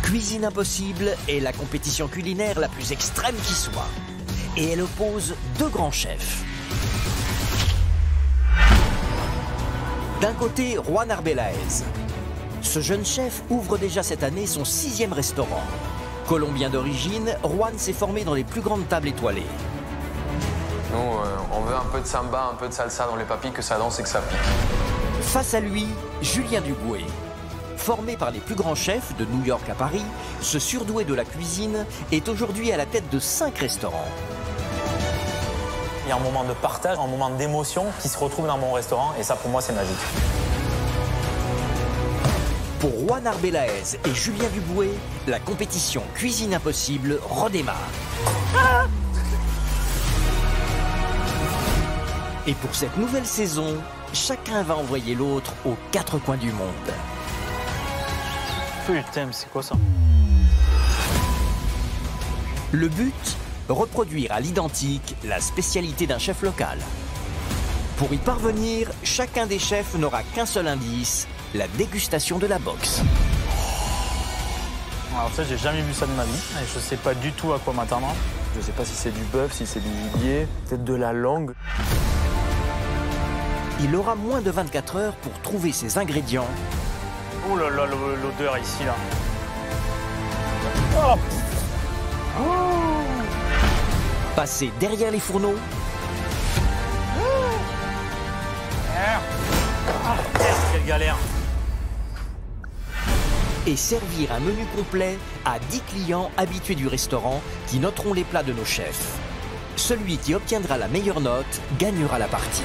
Cuisine Impossible est la compétition culinaire la plus extrême qui soit. Et elle oppose deux grands chefs. D'un côté, Juan Arbelaez. Ce jeune chef ouvre déjà cette année son 6e restaurant. Colombien d'origine, Juan s'est formé dans les plus grandes tables étoilées. Nous, on veut un peu de samba, un peu de salsa dans les papilles, que ça danse et que ça pique. Face à lui, Julien Duboué. Formé par les plus grands chefs de New York à Paris, ce surdoué de la cuisine est aujourd'hui à la tête de 5 restaurants. Il y a un moment de partage, un moment d'émotion qui se retrouve dans mon restaurant et ça pour moi c'est magique. Pour Juan Arbelaez et Julien Duboué, la compétition Cuisine Impossible redémarre. Et pour cette nouvelle saison, chacun va envoyer l'autre aux 4 coins du monde. Putain, mais c'est quoi ça? Le but, reproduire à l'identique la spécialité d'un chef local. Pour y parvenir, chacun des chefs n'aura qu'un seul indice, la dégustation de la boxe. Alors ça, j'ai jamais vu ça de ma vie. Et je sais pas du tout à quoi m'attendre. Je sais pas si c'est du bœuf, si c'est du gibier, peut-être de la langue. Il aura moins de 24 heures pour trouver ses ingrédients. Oh là là, l'odeur ici, là. Passer derrière les fourneaux. Quelle galère. Et servir un menu complet à 10 clients habitués du restaurant qui noteront les plats de nos chefs. Celui qui obtiendra la meilleure note gagnera la partie.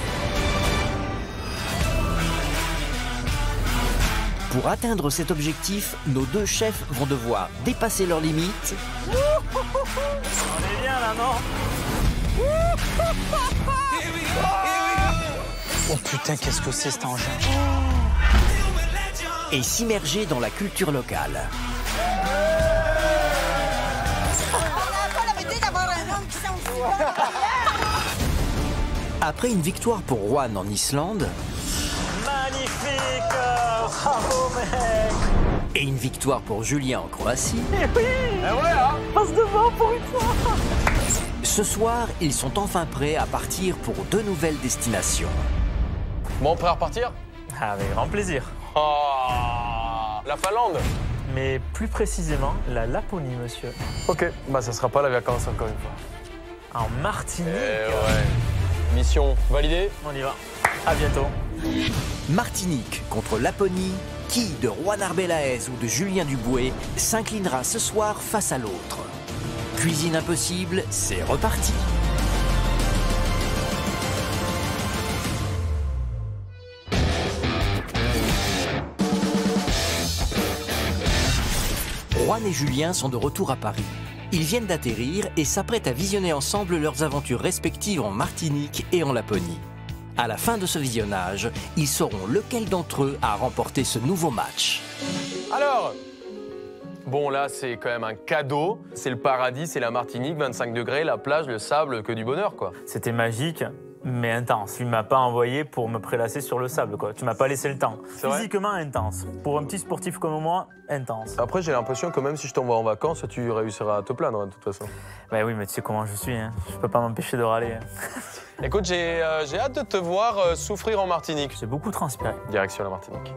Pour atteindre cet objectif, nos 2 chefs vont devoir dépasser leurs limites. On est bien là, non? Oh putain, qu'est-ce que c'est cet engin? Et s'immerger dans la culture locale. Après une victoire pour Juan en Islande, Magnifique! Bravo, mec! et une victoire pour Julien en Croatie, Eh oui! Eh ouais, hein? Passe devant pour une fois! ce soir, ils sont enfin prêts à partir pour 2 nouvelles destinations. Bon, prêt à repartir? Avec grand plaisir. Oh, la Finlande. Mais plus précisément, la Laponie, monsieur. Ok, bah ça sera pas la vacance encore une fois. En Martinique. Eh ouais. Mission validée. On y va. À bientôt. Martinique contre Laponie, qui de Juan Arbelaez ou de Julien Duboué s'inclinera ce soir face à l'autre? Cuisine Impossible, c'est reparti. Juan et Julien sont de retour à Paris. Ils viennent d'atterrir et s'apprêtent à visionner ensemble leurs aventures respectives en Martinique et en Laponie. À la fin de ce visionnage, ils sauront lequel d'entre eux a remporté ce nouveau match. Alors, bon là c'est quand même un cadeau. C'est le paradis, c'est la Martinique, 25 degrés, la plage, le sable, que du bonheur quoi. C'était magique, mais intense. Tu m'as pas envoyé pour me prélasser sur le sable, quoi. Tu m'as pas laissé le temps. C'est vrai. Physiquement intense. Pour un petit sportif comme moi, intense. Après j'ai l'impression que même si je t'envoie en vacances, tu réussiras à te plaindre de toute façon. Bah oui, mais tu sais comment je suis, hein. Je peux pas m'empêcher de râler. Écoute, j'ai hâte de te voir souffrir en Martinique. J'ai beaucoup transpiré. Direction la Martinique.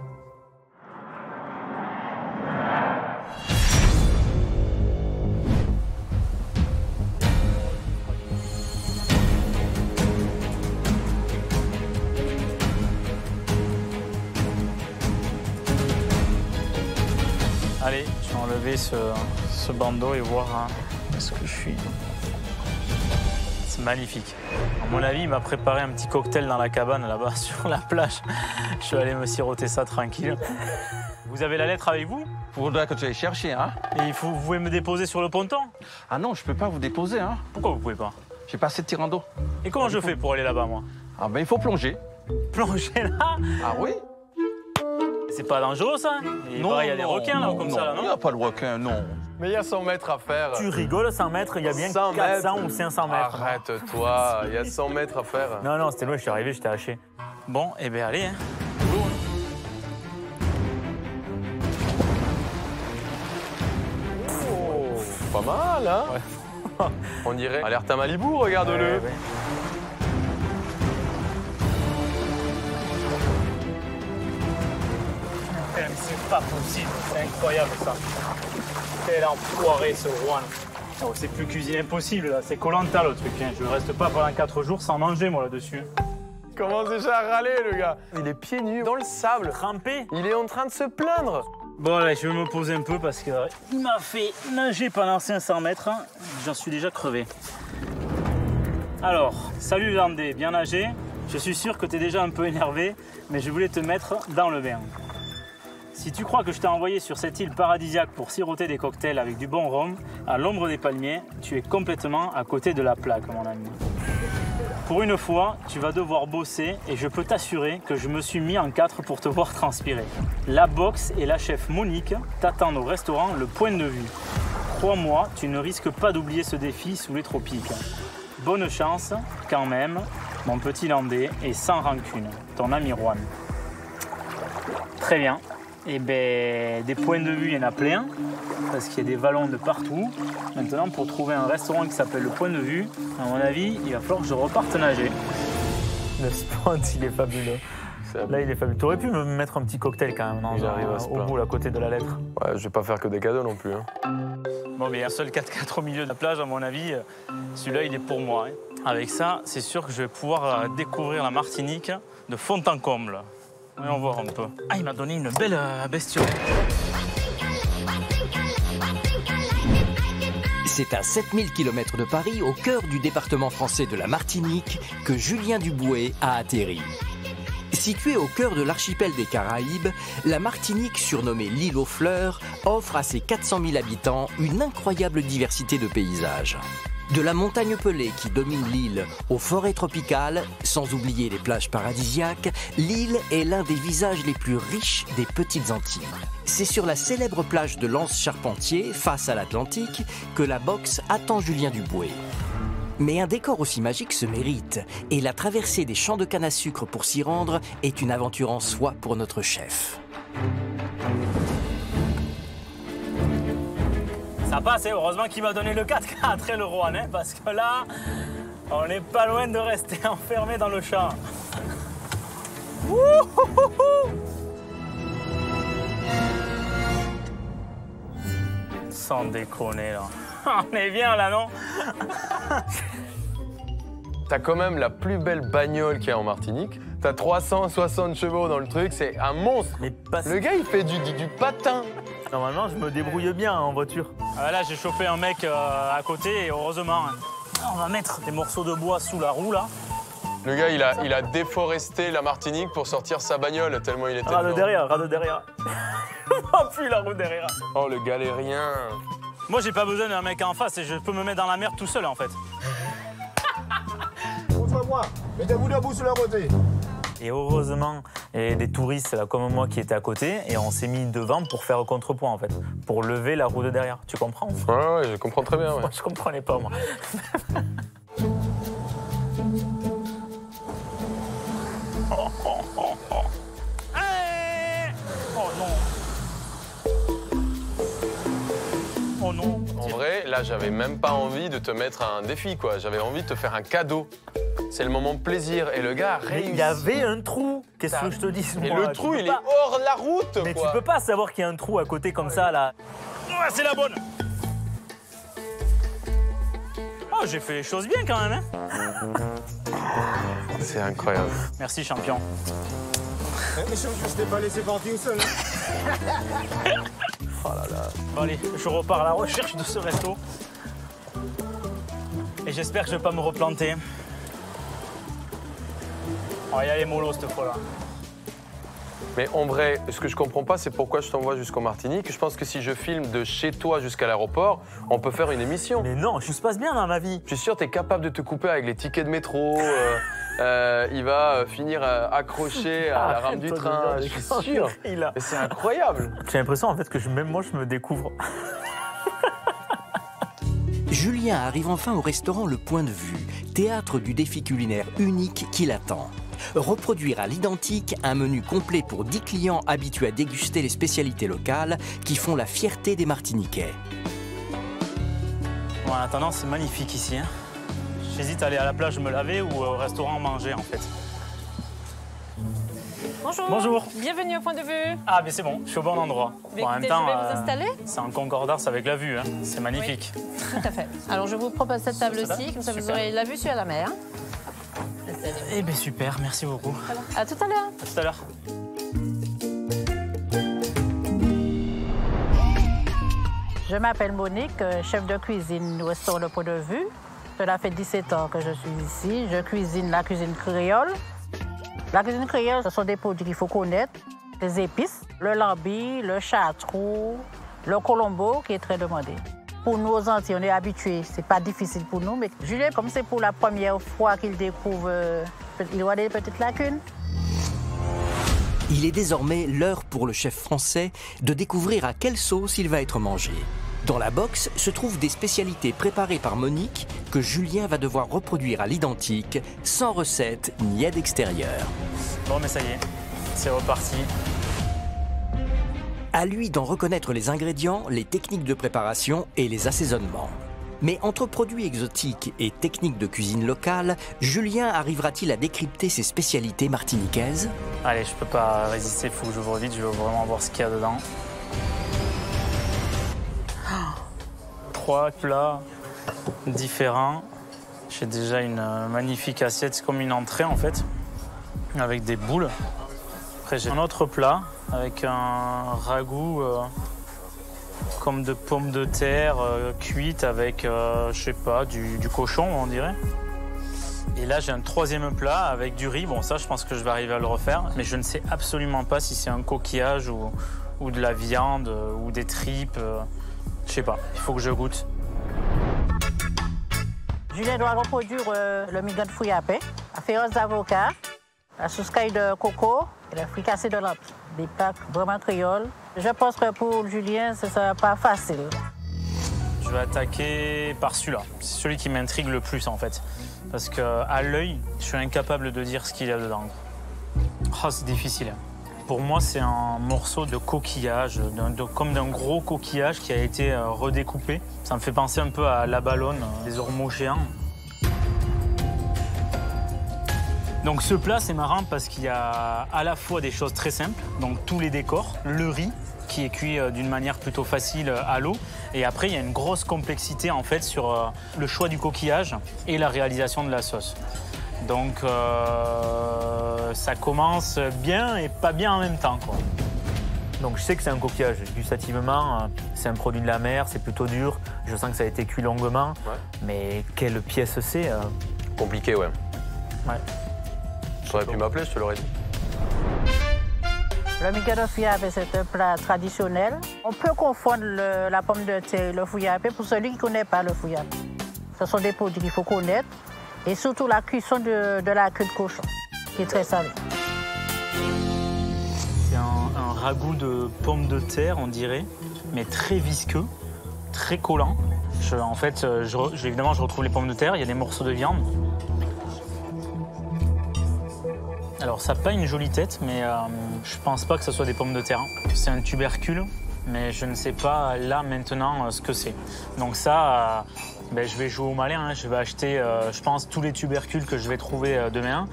Allez, je vais enlever ce bandeau et voir ce que je suis. C'est magnifique. À mon avis, il m'a préparé un petit cocktail dans la cabane là-bas sur la plage. Je suis allé me siroter ça tranquille. Vous avez la lettre avec vous? Faudra que tu ailles chercher, hein? Et vous pouvez me déposer sur le ponton? Ah non, je peux pas vous déposer, hein? Pourquoi vous pouvez pas? J'ai pas assez de tirant d'eau. Et comment je fais pour aller là-bas, moi? Ah ben, il faut plonger. Plonger là? Ah oui? C'est pas dangereux, ça? Il paraît, il y a des requins là, comme ça, là, Il n'y non? a pas de requin, non. Mais il y a 100 mètres à faire. Tu rigoles, 100 mètres, il y a bien 100 400 mètres. ou 500 mètres. Arrête-toi, il y a 100 mètres à faire. Non, non, c'était loin, je suis arrivé, j'étais haché. Bon, eh bien, allez, hein. Pas mal, hein? Ouais. On dirait alerte à Malibu, regarde-le. Ouais. C'est pas possible, c'est incroyable ça. Quel enfoiré ce Rouen. Oh, c'est plus cuisine impossible là, c'est Koh-Lanta le truc. Hein. Je reste pas pendant 4 jours sans manger moi là-dessus. Il commence déjà à râler le gars. Il est pieds nus dans le sable. Trempé. Il est en train de se plaindre. Bon allez, je vais me poser un peu parce qu'il m'a fait nager pendant 500 mètres. J'en suis déjà crevé. Alors, salut Landé, bien nagé. Je suis sûr que tu es déjà un peu énervé, mais je voulais te mettre dans le bain. Si tu crois que je t'ai envoyé sur cette île paradisiaque pour siroter des cocktails avec du bon rhum, à l'ombre des palmiers, tu es complètement à côté de la plaque, mon ami. Pour une fois, tu vas devoir bosser et je peux t'assurer que je me suis mis en 4 pour te voir transpirer. La boxe et la chef Monique t'attendent au restaurant Le Point de Vue. Crois-moi, tu ne risques pas d'oublier ce défi sous les tropiques. Bonne chance, quand même, mon petit Landais, et sans rancune, ton ami Juan. Très bien. Eh bien, des points de vue, il y en a plein, parce qu'il y a des vallons de partout. Maintenant, pour trouver un restaurant qui s'appelle Le Point de Vue, à mon avis, il va falloir que je reparte nager. Le spot, il est fabuleux. Là, il est fabuleux. Tu aurais pu me mettre un petit cocktail quand même, non? Au bout, à côté de la lettre. Ouais, je vais pas faire que des cadeaux non plus. Hein. Bon, mais il y a un seul 4x4 au milieu de la plage, à mon avis. Celui-là, il est pour moi. Hein. Avec ça, c'est sûr que je vais pouvoir découvrir la Martinique de fond en comble. Voyons voir un peu. Ah, il m'a donné une belle bestiole. C'est à 7000 km de Paris, au cœur du département français de la Martinique, que Julien Duboué a atterri. Située au cœur de l'archipel des Caraïbes, la Martinique, surnommée l'île aux fleurs, offre à ses 400 000 habitants une incroyable diversité de paysages. De la montagne pelée qui domine l'île aux forêts tropicales, sans oublier les plages paradisiaques, l'île est l'un des visages les plus riches des Petites Antilles. C'est sur la célèbre plage de l'Anse-Charpentier, face à l'Atlantique, que la boxe attend Julien Duboué. Mais un décor aussi magique se mérite, et la traversée des champs de canne à sucre pour s'y rendre est une aventure en soi pour notre chef. Ça passe, hein. Heureusement qu'il m'a donné le 4x4 et le Rouen, hein, parce que là, on n'est pas loin de rester enfermé dans le champ. Sans déconner, là. On est bien, là, non? T'as quand même la plus belle bagnole qu'il y a en Martinique. T'as 360 chevaux dans le truc, c'est un monstre. Mais Le gars, il fait du patin. Normalement, je me débrouille bien en voiture. Ah, là, j'ai chopé un mec à côté et heureusement, on va mettre des morceaux de bois sous la roue, là. Le gars, il a déforesté la Martinique pour sortir sa bagnole, tellement il était Ras de dedans. derrière, ras de derrière. Oh, plus la roue derrière. Oh, le galérien. Moi, j'ai pas besoin d'un mec en face et je peux me mettre dans la merde tout seul, en fait. Contre-moi, mettez-vous debout sur le côté. Et heureusement, il y a des touristes là, comme moi qui étaient à côté et on s'est mis devant pour faire contrepoids, en fait. Pour lever la roue de derrière. Tu comprends? Ouais, je comprends très bien. Ouais. Moi, je comprenais pas, moi. Hey! Oh non! Oh non! En vrai, là, j'avais même pas envie de te mettre un défi, quoi. J'avais envie de te faire un cadeau. C'est le moment de plaisir. Et le gars a réussi. Il y avait un trou. Qu'est-ce que je te dis? Et le trou, il est hors de la route, Mais quoi. tu peux pas savoir qu'il y a un trou à côté comme ça, là. Ouais, c'est la bonne! Oh, j'ai fait les choses bien, quand même, hein? C'est incroyable. Merci, champion. Mais je t'ai pas laissé partir seul. Oh là là. Bon, allez, je repars à la recherche de ce resto. Et j'espère que je vais pas me replanter. On va y aller mollo cette fois-là. Mais en vrai, ce que je comprends pas, c'est pourquoi je t'envoie jusqu'en Martinique. Je pense que si je filme de chez toi jusqu'à l'aéroport, on peut faire une émission. Mais non, tout se passe bien dans ma vie. Je suis sûr que tu es capable de te couper avec les tickets de métro. Il va finir accroché à la rame du train. Je suis sûr. Mais c'est incroyable. J'ai l'impression en fait que même moi je me découvre. Julien arrive enfin au restaurant Le Point de Vue, théâtre du défi culinaire unique qui l'attend. Reproduire à l'identique un menu complet pour 10 clients habitués à déguster les spécialités locales qui font la fierté des Martiniquais. En attendant, c'est magnifique ici. Hein. J'hésite à aller à la plage me laver ou au restaurant manger, en fait. Bonjour. Bonjour. Bienvenue au Point de Vue. Ah, mais c'est bon, je suis au bon endroit. Mais Bon, en écoutez, même temps, je vais vous installer. c'est en concordance avec la vue. Hein. C'est magnifique. Tout à fait. Alors, je vous propose cette table-ci, comme ça vous Super. aurez la vue sur la mer. Eh bien, super, merci beaucoup. À tout à l'heure. À tout à l'heure. Je m'appelle Monique, chef de cuisine au restaurant Le Point de Vue. Cela fait 17 ans que je suis ici. Je cuisine la cuisine créole. La cuisine créole, ce sont des produits qu'il faut connaître. Les épices, le lambi, le chartreux, le colombo qui est très demandé. Pour nous, aux Antilles, on est habitués. C'est pas difficile pour nous. Mais Julien, comme c'est pour la première fois qu'il découvre, il y a des petites lacunes. Il est désormais l'heure pour le chef français de découvrir à quelle sauce il va être mangé. Dans la box se trouvent des spécialités préparées par Monique que Julien va devoir reproduire à l'identique, sans recette ni aide extérieure. Bon, mais ça y est, c'est reparti. À lui d'en reconnaître les ingrédients, les techniques de préparation et les assaisonnements. Mais entre produits exotiques et techniques de cuisine locale, Julien arrivera-t-il à décrypter ses spécialités martiniquaises? Allez, je peux pas résister, il faut que j'ouvre vite, je veux vraiment voir ce qu'il y a dedans. 3 plats différents. J'ai déjà une magnifique assiette, c'est comme une entrée en fait, avec des boules. Après j'ai un autre plat avec un ragoût comme de pommes de terre cuites avec, je sais pas, du cochon on dirait. Et là j'ai un troisième plat avec du riz. Bon ça je pense que je vais arriver à le refaire, mais je ne sais absolument pas si c'est un coquillage ou de la viande ou des tripes. Je sais pas, il faut que je goûte. Julien doit reproduire le migan de fouillapé, la féroce d'avocat, la sauce caille de coco et la fricassée de lampe. Des plats vraiment créoles. Je pense que pour Julien, ce ne sera pas facile. Je vais attaquer par celui-là. C'est celui qui m'intrigue le plus en fait. Parce qu'à l'œil, je suis incapable de dire ce qu'il y a dedans. Oh, c'est difficile. Pour moi, c'est un morceau de coquillage, comme d'un gros coquillage qui a été redécoupé. Ça me fait penser un peu à la ballonne, des ormeaux géants. Donc ce plat, c'est marrant parce qu'il y a à la fois des choses très simples, donc tous les décors, le riz qui est cuit d'une manière plutôt facile à l'eau, et après il y a une grosse complexité en fait sur le choix du coquillage et la réalisation de la sauce. Donc ça commence bien et pas bien en même temps, quoi. Donc je sais que c'est un coquillage, gustativement, c'est un produit de la mer, c'est plutôt dur. Je sens que ça a été cuit longuement, Ouais. mais quelle pièce c'est Compliqué, ouais. Ouais. Tu aurais pu m'appeler, je te l'aurais dit. Le migan de fouillapé, c'est un plat traditionnel. On peut confondre la pomme de terre et le fouillapé pour celui qui ne connaît pas le fouillapé. Ce sont des produits qu'il faut connaître. Et surtout la cuisson de la queue de cochon, qui est très salée. C'est un ragoût de pommes de terre, on dirait, mais très visqueux, très collant. Évidemment, je retrouve les pommes de terre, il y a des morceaux de viande. Alors, ça n'a pas une jolie tête, mais je pense pas que ce soit des pommes de terre. C'est un tubercule, mais je ne sais pas là, maintenant, ce que c'est. Donc ça, je vais jouer au malin, hein. Je vais acheter, je pense, tous les tubercules que je vais trouver demain.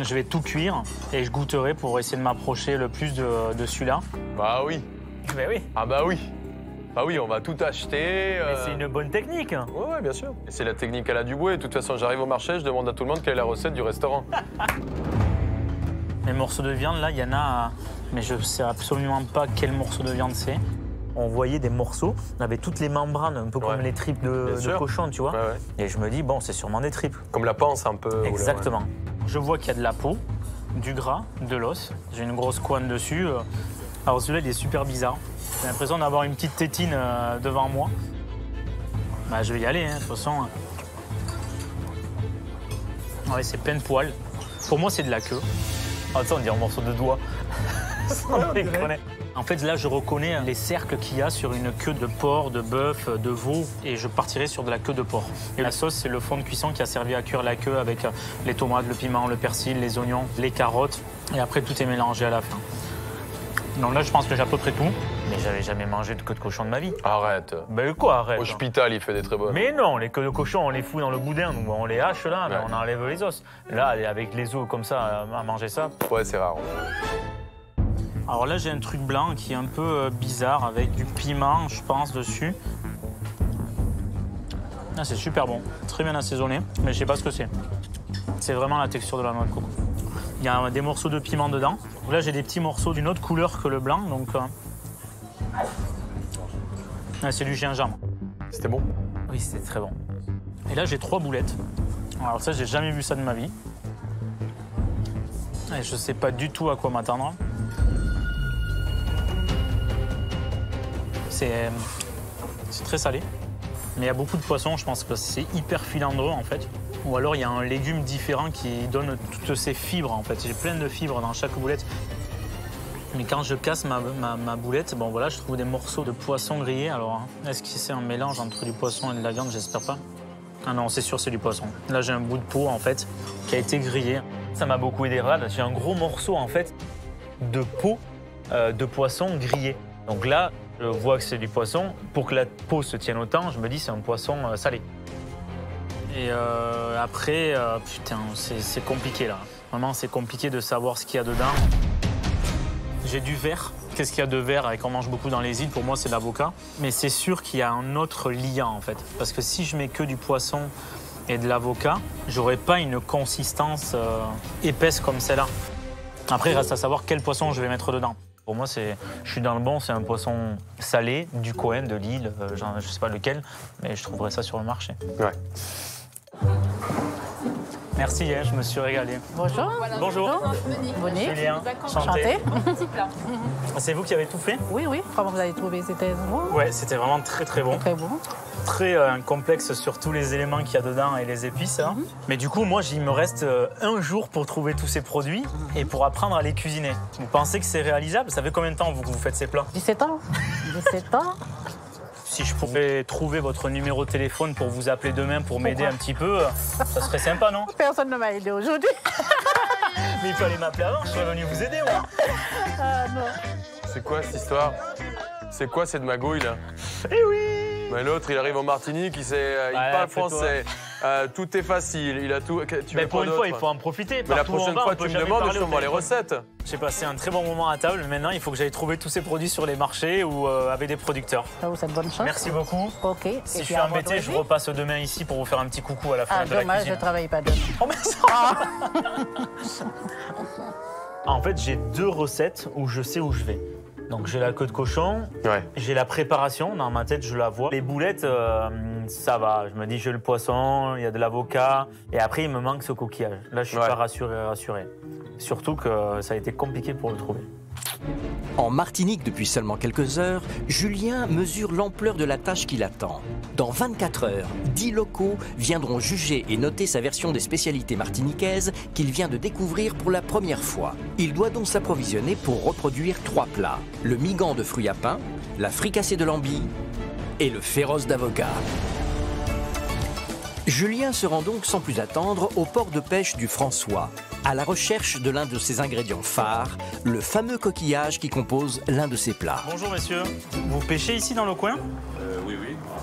Je vais tout cuire et je goûterai pour essayer de m'approcher le plus de celui-là. Bah oui. Ben oui. Ah bah oui. Bah oui, on va tout acheter. Mais c'est une bonne technique. Ouais, bien sûr. Et c'est la technique à la Dubois. Et de toute façon, j'arrive au marché, je demande à tout le monde quelle est la recette du restaurant. Les morceaux de viande, là, il y en a, mais je ne sais absolument pas quel morceau de viande c'est. On voyait des morceaux avec toutes les membranes, un peu comme les tripes de cochon, tu vois. Ouais, ouais. Et je me dis, bon, c'est sûrement des tripes. Comme la panse un peu. Exactement. Je vois qu'il y a de la peau, du gras, de l'os. J'ai une grosse couenne dessus. Alors celui-là, il est super bizarre. J'ai l'impression d'avoir une petite tétine devant moi. Bah, je vais y aller, hein, de toute façon. Ouais, c'est plein de poils. Pour moi, c'est de la queue. Ah, ça, on dirait un morceau de doigt. En fait, là, je reconnais les cercles qu'il y a sur une queue de porc, de bœuf, de veau, et je partirai sur de la queue de porc. Et la sauce, c'est le fond de cuisson qui a servi à cuire la queue avec les tomates, le piment, le persil, les oignons, les carottes, et après, tout est mélangé à la fin. Donc là, je pense que j'ai à peu près tout. Mais j'avais jamais mangé de queue de cochon de ma vie. Arrête. Ben quoi, arrête. Hospital, il fait des très bonnes. Mais non, les queues de cochon, on les fout dans le boudin, donc on les hache là, mais Ouais. on enlève les os. Là, avec les os comme ça, à manger ça. Ouais, c'est rare. Alors là, j'ai un truc blanc qui est un peu bizarre, avec du piment, je pense, dessus. Ah, c'est super bon, très bien assaisonné, mais je sais pas ce que c'est. C'est vraiment la texture de la noix de coco. Il y a des morceaux de piment dedans. Donc là, j'ai des petits morceaux d'une autre couleur que le blanc, donc... Ah, c'est du gingembre. C'était bon? Oui, c'était très bon. Et là, j'ai 3 boulettes. Alors ça, j'ai jamais vu ça de ma vie. Et je sais pas du tout à quoi m'attendre. C'est très salé. Mais il y a beaucoup de poissons, je pense que c'est hyper filandreux en fait. Ou alors il y a un légume différent qui donne toutes ces fibres en fait. J'ai plein de fibres dans chaque boulette. Mais quand je casse ma boulette, bon voilà, je trouve des morceaux de poisson grillé. Alors, est-ce que c'est un mélange entre du poisson et de la viande? J'espère pas. Ah non, c'est sûr, c'est du poisson. Là, j'ai un bout de peau en fait qui a été grillé. Ça m'a beaucoup aidé. Regarde, j'ai un gros morceau en fait de peau de poisson grillé. Donc là, je vois que c'est du poisson. Pour que la peau se tienne autant, je me dis c'est un poisson salé. Et après, putain, c'est compliqué là. Vraiment, c'est compliqué de savoir ce qu'il y a dedans. J'ai du verre. Qu'est-ce qu'il y a de verre et qu'on mange beaucoup dans les îles? Pour moi, c'est de l'avocat. Mais c'est sûr qu'il y a un autre lien en fait. Parce que si je mets que du poisson et de l'avocat, j'aurais pas une consistance épaisse comme celle-là. Après, il reste à savoir quel poisson je vais mettre dedans. Pour moi, je suis dans le bon, c'est un poisson salé du coin, de l'île, je sais pas lequel, mais je trouverai ça sur le marché. Ouais. Merci, je me suis régalé. Bonjour. Bonjour. Monique. Julien, Enchanté. C'est vous qui avez tout fait? Oui, oui. Comment vous avez trouvé? C'était bon? Ouais, c'était vraiment très très bon. Très bon. Très complexe sur tous les éléments qu'il y a dedans et les épices. Hein. Mais du coup, moi, il me reste un jour pour trouver tous ces produits et pour apprendre à les cuisiner. Vous pensez que c'est réalisable? Ça fait combien de temps que vous faites ces plats? 17 ans. 17 ans. Si je pouvais trouver votre numéro de téléphone pour vous appeler demain pour m'aider un petit peu, ça serait sympa, non? Personne ne m'a aidé aujourd'hui. Mais il fallait m'appeler avant, je serais venu vous aider, moi. Ah non. C'est quoi cette histoire? C'est quoi cette magouille là? Eh oui! Mais l'autre, il arrive en Martinique, il parle français. Tout est facile, il a tout. Tu Mais veux pour quoi une fois, il d'autre? faut en profiter. Mais la Partout où on prochaine va, fois, on peut tu me jamais demandes, parler je au t'envoie les téléphone. recettes. J'ai passé un très bon moment à table. Maintenant, il faut que j'aille trouver tous ces produits sur les marchés ou avec des producteurs. Ça vous souhaite bonne chance. Merci beaucoup. OK. Si je suis embêté, je repasse demain ici pour vous faire un petit coucou à la fin Ah, de la dommage, je cuisine. ne travaille pas demain. Oh, mais ça... En fait, j'ai 2 recettes où je sais où je vais. Donc j'ai la queue de cochon, Ouais. j'ai la préparation, dans ma tête je la vois. Les boulettes, ça va, je me dis j'ai le poisson, il y a de l'avocat, et après il me manque ce coquillage. Là je suis pas rassuré. Surtout que ça a été compliqué pour le trouver. En Martinique depuis seulement quelques heures, Julien mesure l'ampleur de la tâche qui l'attend. Dans 24 heures, 10 locaux viendront juger et noter sa version des spécialités martiniquaises qu'il vient de découvrir pour la première fois. Il doit donc s'approvisionner pour reproduire 3 plats. Le migan de fruits à pain, la fricassée de lambi et le féroce d'avocat. Julien se rend donc sans plus attendre au port de pêche du François, à la recherche de l'un de ses ingrédients phares, le fameux coquillage qui compose l'un de ses plats. Bonjour messieurs, vous pêchez ici dans le coin? Oui,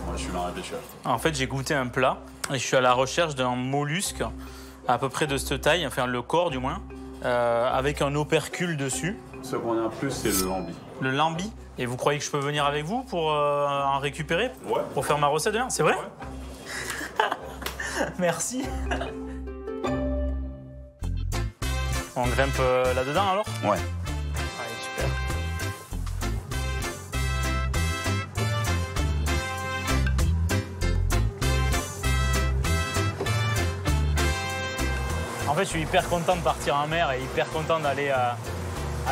moi je suis marin pêcheur. En fait j'ai goûté un plat et je suis à la recherche d'un mollusque à peu près de cette taille, enfin le corps du moins, avec un opercule dessus. Ce qu'on a plus c'est le lambi. Le lambi? Et vous croyez que je peux venir avec vous pour en récupérer? Ouais. Pour faire ma recette demain? C'est vrai? Ouais. Merci. On grimpe là-dedans alors? Ouais. Allez, super. En fait, je suis hyper content de partir en mer et hyper content d'aller à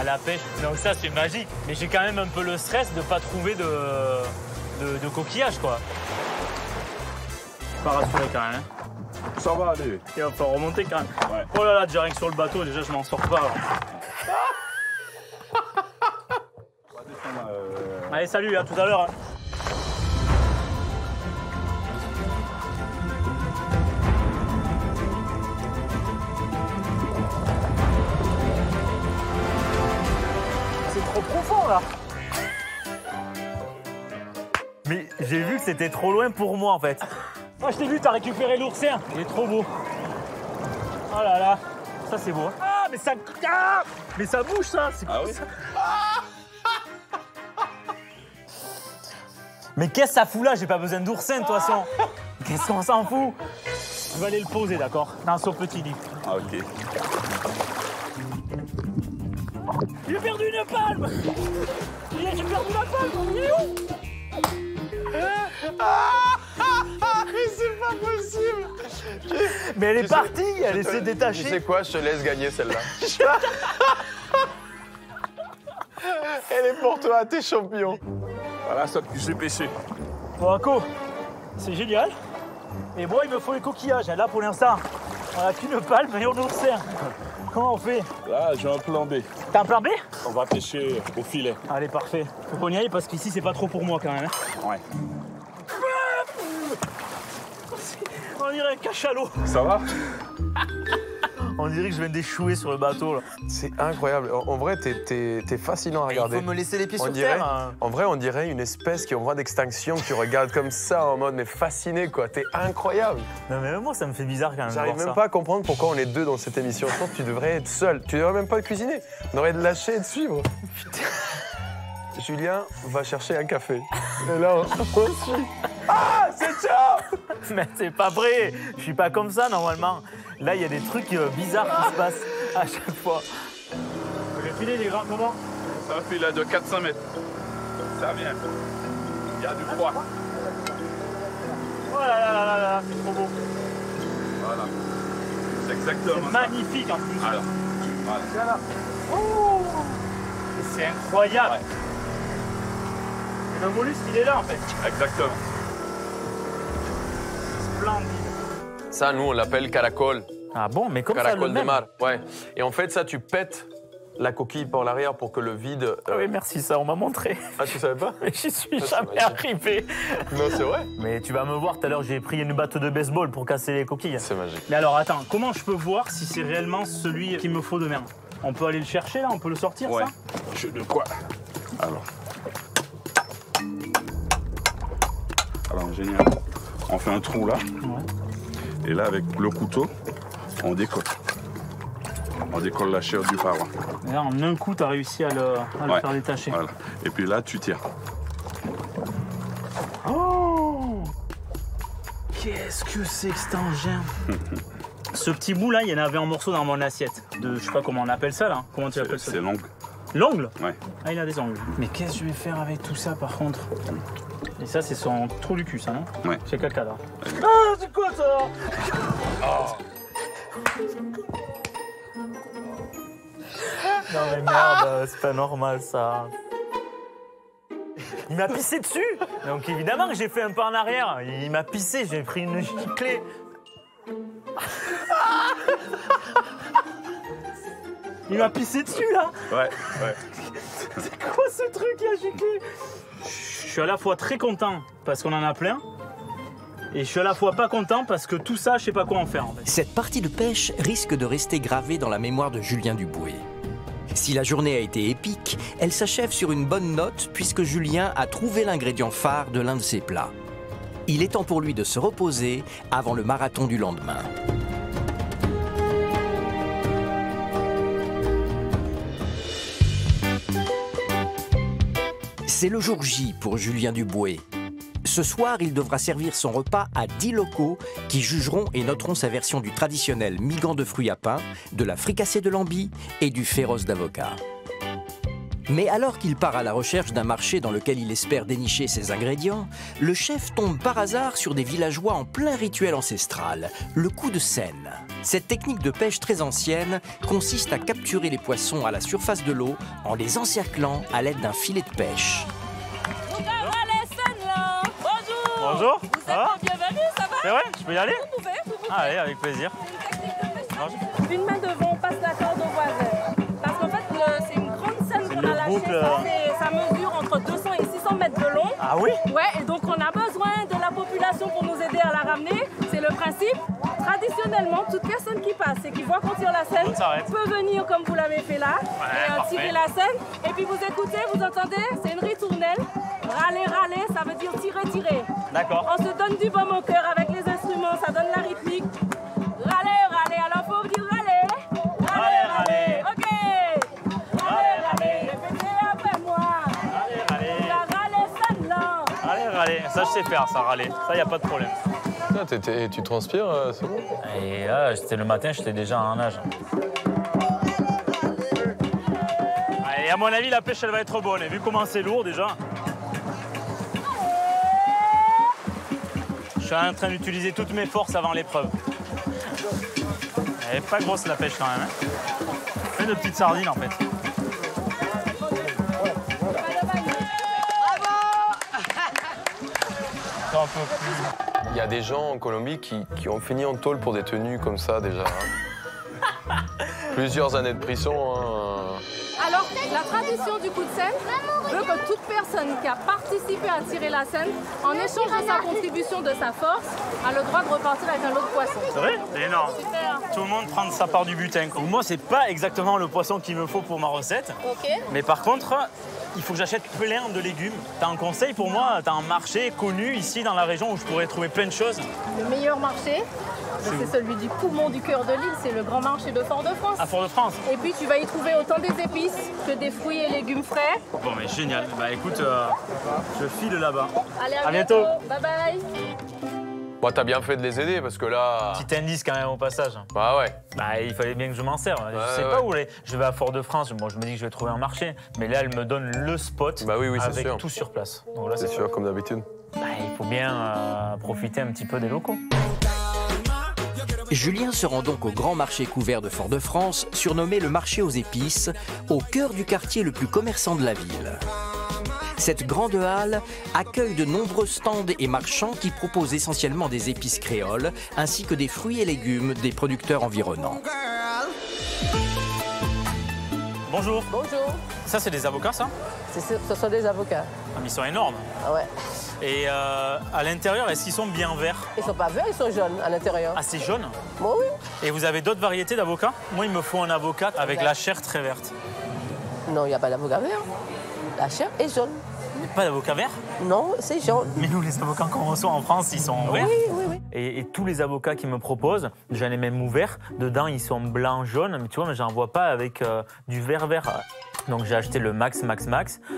la pêche. Donc ça, c'est magique. Mais j'ai quand même un peu le stress de ne pas trouver de coquillage, quoi. Pas rassuré quand même. Hein. Ça va aller. Il va falloir remonter quand même. Ouais. Oh là là, déjà rien que sur le bateau, déjà je m'en sors pas. Alors. Allez, salut, à tout à l'heure. Hein. C'est trop profond. là. Mais j'ai vu que c'était trop loin pour moi en fait. Moi je t'ai vu, t'as récupéré l'oursin. Il est trop beau. Oh là là. Ça c'est beau. Ah mais ça. Ah mais ça bouge ça. C'est quoi ça? Mais qu'est-ce que ça fout là? J'ai pas besoin d'oursin de toute façon. Qu'est-ce qu'on s'en fout? Je vais aller le poser, d'accord? Dans son petit lit. Ah, ok. Il a perdu une palme! J'ai perdu ma palme! Il est où? Mais c'est pas possible! Mais elle est partie, elle s'est détachée. Tu sais quoi? Je te laisse gagner celle-là. Elle est pour toi, t'es champion. Voilà ça que j'ai pêché. Bon, Ako, c'est génial. Et moi, il me faut les coquillages. Là, pour l'instant, on a qu'une palme et on oursin. Comment on fait? Là, j'ai un plan B. T'as un plan B? On va pêcher au filet. Allez, parfait. Faut qu'on y aille parce qu'ici, c'est pas trop pour moi quand même. Ouais. On dirait un cachalot. Ça va? On dirait que je viens d'échouer sur le bateau là. C'est incroyable. En vrai, t'es fascinant à regarder. Il faut me laisser les pieds On sur dirait, terre. Hein. en vrai, on dirait une espèce qui est en voie d'extinction, qui regarde comme ça en mode mais fasciné quoi. T'es incroyable. Non mais même moi ça me fait bizarre quand même. J'arrive de même voir pas à comprendre pourquoi on est deux dans cette émission. Je pense que tu devrais être seul. Tu devrais même pas cuisiner. On aurait de lâcher et de suivre. Julien va chercher un café. Et là, on suit. Ah, c'est ciao. Mais c'est pas vrai. Je suis pas comme ça normalement. Là il y a des trucs bizarres qui se passent à chaque fois. Le filet, il est grand comment? Ça fait là de 400 mètres. Ça vient. Il y a du froid. Oh là là là là là, c'est trop beau. Voilà. C'est exactement C'est ça. magnifique en plus. Alors, voilà. Oh, c'est incroyable. Ouais. Et le mollusque, il est là en fait. Exactement. Splendide. Ça, nous, on l'appelle caracol. Ah bon, mais comme ça Caracol le de même. mar. Ouais. Et en fait, ça, tu pètes la coquille par l'arrière pour que le vide. Ah oui merci, ça on m'a montré. Ah, tu savais pas? Mais j'y suis Ah, c'est jamais magique. arrivé. Non, c'est vrai. Mais tu vas me voir tout à l'heure, j'ai pris une batte de baseball pour casser les coquilles. C'est magique. Mais alors attends, comment je peux voir si c'est réellement celui qu'il me faut demain? On peut aller le chercher là? On peut le sortir Ouais. ça? Je de quoi? Alors, génial. On fait un trou là. Ouais. Et là, avec le couteau, on décolle. On décolle la chair du paroi. Et là, en un coup, tu as réussi à le Ouais. faire détacher. Voilà. Et puis là, tu tires. Oh! Qu'est-ce que c'est que cet engin? Ce petit bout là, il y en avait en morceaux dans mon assiette. Je sais pas comment on appelle ça là. Comment tu appelles ça? C'est l'ongle. L'ongle? Ouais. Ah, il a des ongles. Mais qu'est-ce que je vais faire avec tout ça par contre? Et ça, c'est son trou du cul, ça, non? Ouais. C'est quel cadre? Ah, c'est quoi ça? Non mais merde, c'est pas normal ça. Il m'a pissé dessus. Donc évidemment que j'ai fait un pas en arrière. Il m'a pissé, j'ai pris une giclée. Il m'a pissé dessus là? Ouais. C'est quoi ce truc là, giclé? Je suis à la fois très content parce qu'on en a plein. Et je suis à la fois pas content parce que tout ça, je sais pas quoi en faire en fait. Cette partie de pêche risque de rester gravée dans la mémoire de Julien Duboué. Si la journée a été épique, elle s'achève sur une bonne note puisque Julien a trouvé l'ingrédient phare de l'un de ses plats. Il est temps pour lui de se reposer avant le marathon du lendemain. C'est le jour J pour Julien Duboué. Ce soir, il devra servir son repas à 10 locaux qui jugeront et noteront sa version du traditionnel migan de fruits à pain, de la fricassée de lambi et du féroce d'avocat. Mais alors qu'il part à la recherche d'un marché dans lequel il espère dénicher ses ingrédients, le chef tombe par hasard sur des villageois en plein rituel ancestral, le coup de Seine. Cette technique de pêche très ancienne consiste à capturer les poissons à la surface de l'eau en les encerclant à l'aide d'un filet de pêche. Bonjour. Vous êtes bienvenue, ça va? C'est vrai? Je peux y aller? Vous pouvez. Allez, avec plaisir. Une main devant, on passe la corde au voisin. Parce qu'en fait, c'est une grande scène qu'on a lâchée. Ça mesure entre 200 et 600 mètres de long. Ah oui? Ouais, et donc on a besoin de la population pour nous aider à la ramener. C'est le principe. Traditionnellement, toute personne qui passe c'est qu'il voit qu'on tire la scène, peut venir comme vous l'avez fait là, et tirer la scène. Et puis vous écoutez, vous entendez, c'est une ritournelle. Râler, râler, ça veut dire tirer, tirer. D'accord. On se donne du baume au cœur avec les instruments, ça donne la rythmique. Râler, râler, alors faut dire râler. Râler, râler, ok. Râler, râler, répétez après moi. Râler, râler. La râler celle-là. Râler, râler. Ça, je sais faire, ça, râler. Ça, y a pas de problème. Tu transpires, c'est bon? Et là, c'était le matin, j'étais déjà en nage. Et à mon avis, la pêche, elle va être bonne. Et vu comment c'est lourd, déjà. Je suis en train d'utiliser toutes mes forces avant l'épreuve. Elle est pas grosse, la pêche, quand même. Hein. Fait de petites sardines, en fait. Un peu plus. Il y a des gens en Colombie qui ont fini en tôle pour des tenues comme ça, déjà. Hein. Plusieurs années de prison. Hein. Alors, la tradition du coup de scène veut que toute personne qui a participé à tirer la scène, en échange de sa contribution, de sa force, a le droit de repartir avec un lot de poisson. C'est vrai? C'est énorme. Super. Tout le monde prend sa part du butin. Moi, c'est pas exactement le poisson qu'il me faut pour ma recette. Ok. Mais par contre, il faut que j'achète plein de légumes. T'as un conseil pour moi? T'as un marché connu ici dans la région où je pourrais trouver plein de choses? Le meilleur marché, c'est celui du poumon du cœur de l'île, c'est le grand marché de Fort-de-France. À Fort-de-France. Et puis tu vas y trouver autant des épices que des fruits et légumes frais. Bon, mais génial. Bah écoute, je file là-bas. Allez, à bientôt. Bye bye. Bon, t'as bien fait de les aider parce que là. Petit indice quand même au passage. Bah ouais. Bah il fallait bien que je m'en serve. Je sais pas où aller. Je vais à Fort-de-France. Moi je me dis que je vais trouver un marché. Mais là elle me donne le spot avec sûr. tout sur place. Donc là C'est sûr, comme d'habitude. Bah, il faut bien profiter un petit peu des locaux. Julien se rend donc au grand marché couvert de Fort-de-France, surnommé le marché aux épices, au cœur du quartier le plus commerçant de la ville. Cette grande halle accueille de nombreux stands et marchands qui proposent essentiellement des épices créoles, ainsi que des fruits et légumes des producteurs environnants. Bonjour. Bonjour. Ça, c'est des avocats, ça? Ce sont des avocats. Ah, mais ils sont énormes. Ah ouais. Et à l'intérieur, est-ce qu'ils sont bien verts? Ils sont pas verts, ils sont jaunes à l'intérieur. Ah, c'est jaune? Bon, oui. Et vous avez d'autres variétés d'avocats? Moi, il me faut un avocat avec la chair très verte. Non, il n'y a pas d'avocat vert. La chair est jaune. Il n'y a pas d'avocat vert? Non, c'est jaune. Mais nous, les avocats qu'on reçoit en France, ils sont verts. Oui, oui, oui. Et tous les avocats qu'ils me proposent, j'en ai même ouvert, dedans, ils sont blancs, jaunes, mais tu vois, mais j'en vois pas avec du vert. Donc j'ai acheté le Max,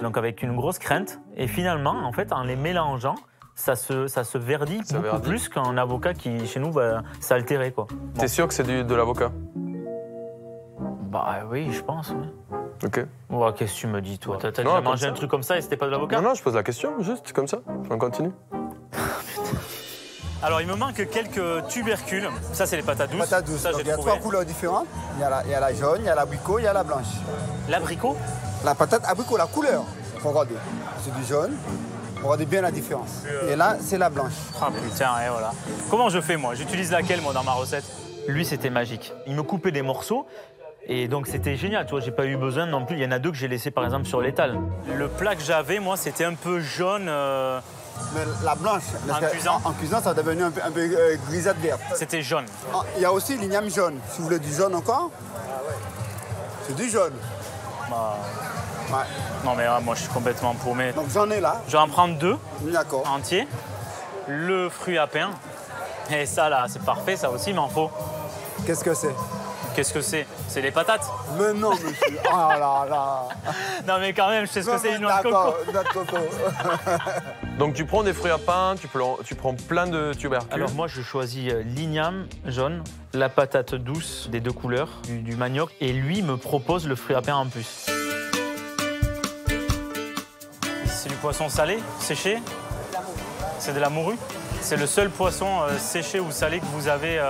donc avec une grosse crainte. Et finalement, en fait, en les mélangeant, ça se verdit beaucoup plus qu'un avocat qui, chez nous, va s'altérer, quoi. Bon. T'es sûr que c'est de l'avocat? Bah oui, je pense, oui. Ok. Ouais, qu'est-ce que tu me dis, toi? T'as déjà mangé un truc comme ça et c'était pas de l'avocat? Non, je pose la question, juste comme ça. On continue. Alors, il me manque quelques tubercules. Ça, c'est les patates douces. Patates douces. Ça, il y a 3 couleurs différentes. Il y a la jaune, il y a l'abricot, il y a la blanche. L'abricot? La patate abricot, la couleur. Regardez. C'est du jaune. Regardez bien la différence. Et là, c'est la blanche. Ah putain, et voilà. Comment je fais, moi? J'utilise laquelle, moi, dans ma recette? Lui, c'était magique. Il me coupait des morceaux. Et donc c'était génial, tu vois, j'ai pas eu besoin non plus. Il y en a 2 que j'ai laissé par exemple sur l'étal. Le plat que j'avais, moi, c'était un peu jaune. Mais la blanche, en cuisant, ça a devenu un peu grisâtre verte. C'était jaune. Il y a aussi l'igname jaune. Si vous voulez du jaune encore, c'est du jaune. Bah... Ouais. Non mais moi je suis complètement paumé. Donc j'en ai là. Je vais en prendre 2 entiers. Le fruit à pain. Et ça là, c'est parfait, ça aussi, il m'en faut. Qu'est-ce que c'est? Qu'est-ce que c'est? C'est les patates? Mais non, monsieur. Ah là là. Non, mais quand même, je sais ce que c'est une noix de coco. Donc, tu prends des fruits à pain, tu prends plein de tubercules. Alors, moi, je choisis l'igname jaune, la patate douce des 2 couleurs, du manioc, et lui me propose le fruit à pain en plus. C'est du poisson salé, séché. C'est de la morue. C'est le seul poisson séché ou salé que vous avez.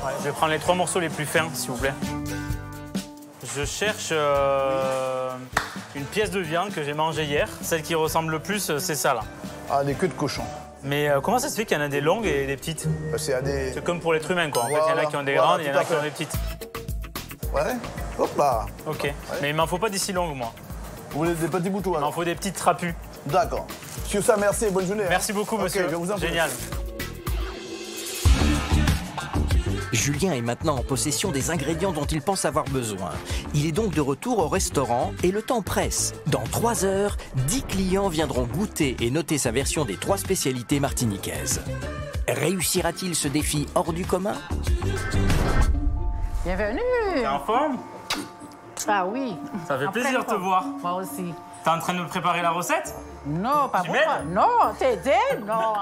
Ouais, je vais prendre les 3 morceaux les plus fins, s'il vous plaît. Je cherche une pièce de viande que j'ai mangée hier. Celle qui ressemble le plus, c'est ça, là. Ah, des queues de cochon. Mais comment ça se fait qu'il y en a des longues et des petites? C'est comme pour l'être humain, quoi. En fait, il y en a qui ont des grandes et il y en a qui ont des petites. Ouais. Hop là. Ok. Ouais. Mais il m'en faut pas des si longues, moi. Vous voulez des petits boutons, il m'en faut des petites trapues. D'accord. Sur ça, merci et bonne journée. Merci beaucoup, monsieur. Je vous en prie. Génial. Julien est maintenant en possession des ingrédients dont il pense avoir besoin. Il est donc de retour au restaurant et le temps presse. Dans 3 heures, 10 clients viendront goûter et noter sa version des 3 spécialités martiniquaises. Réussira-t-il ce défi hors du commun? Bienvenue! T'es en forme? Ah oui. Ça fait plaisir de te voir. Moi aussi. T'es en train de me préparer la recette? Non, pas moi. Non, t'aider? Non.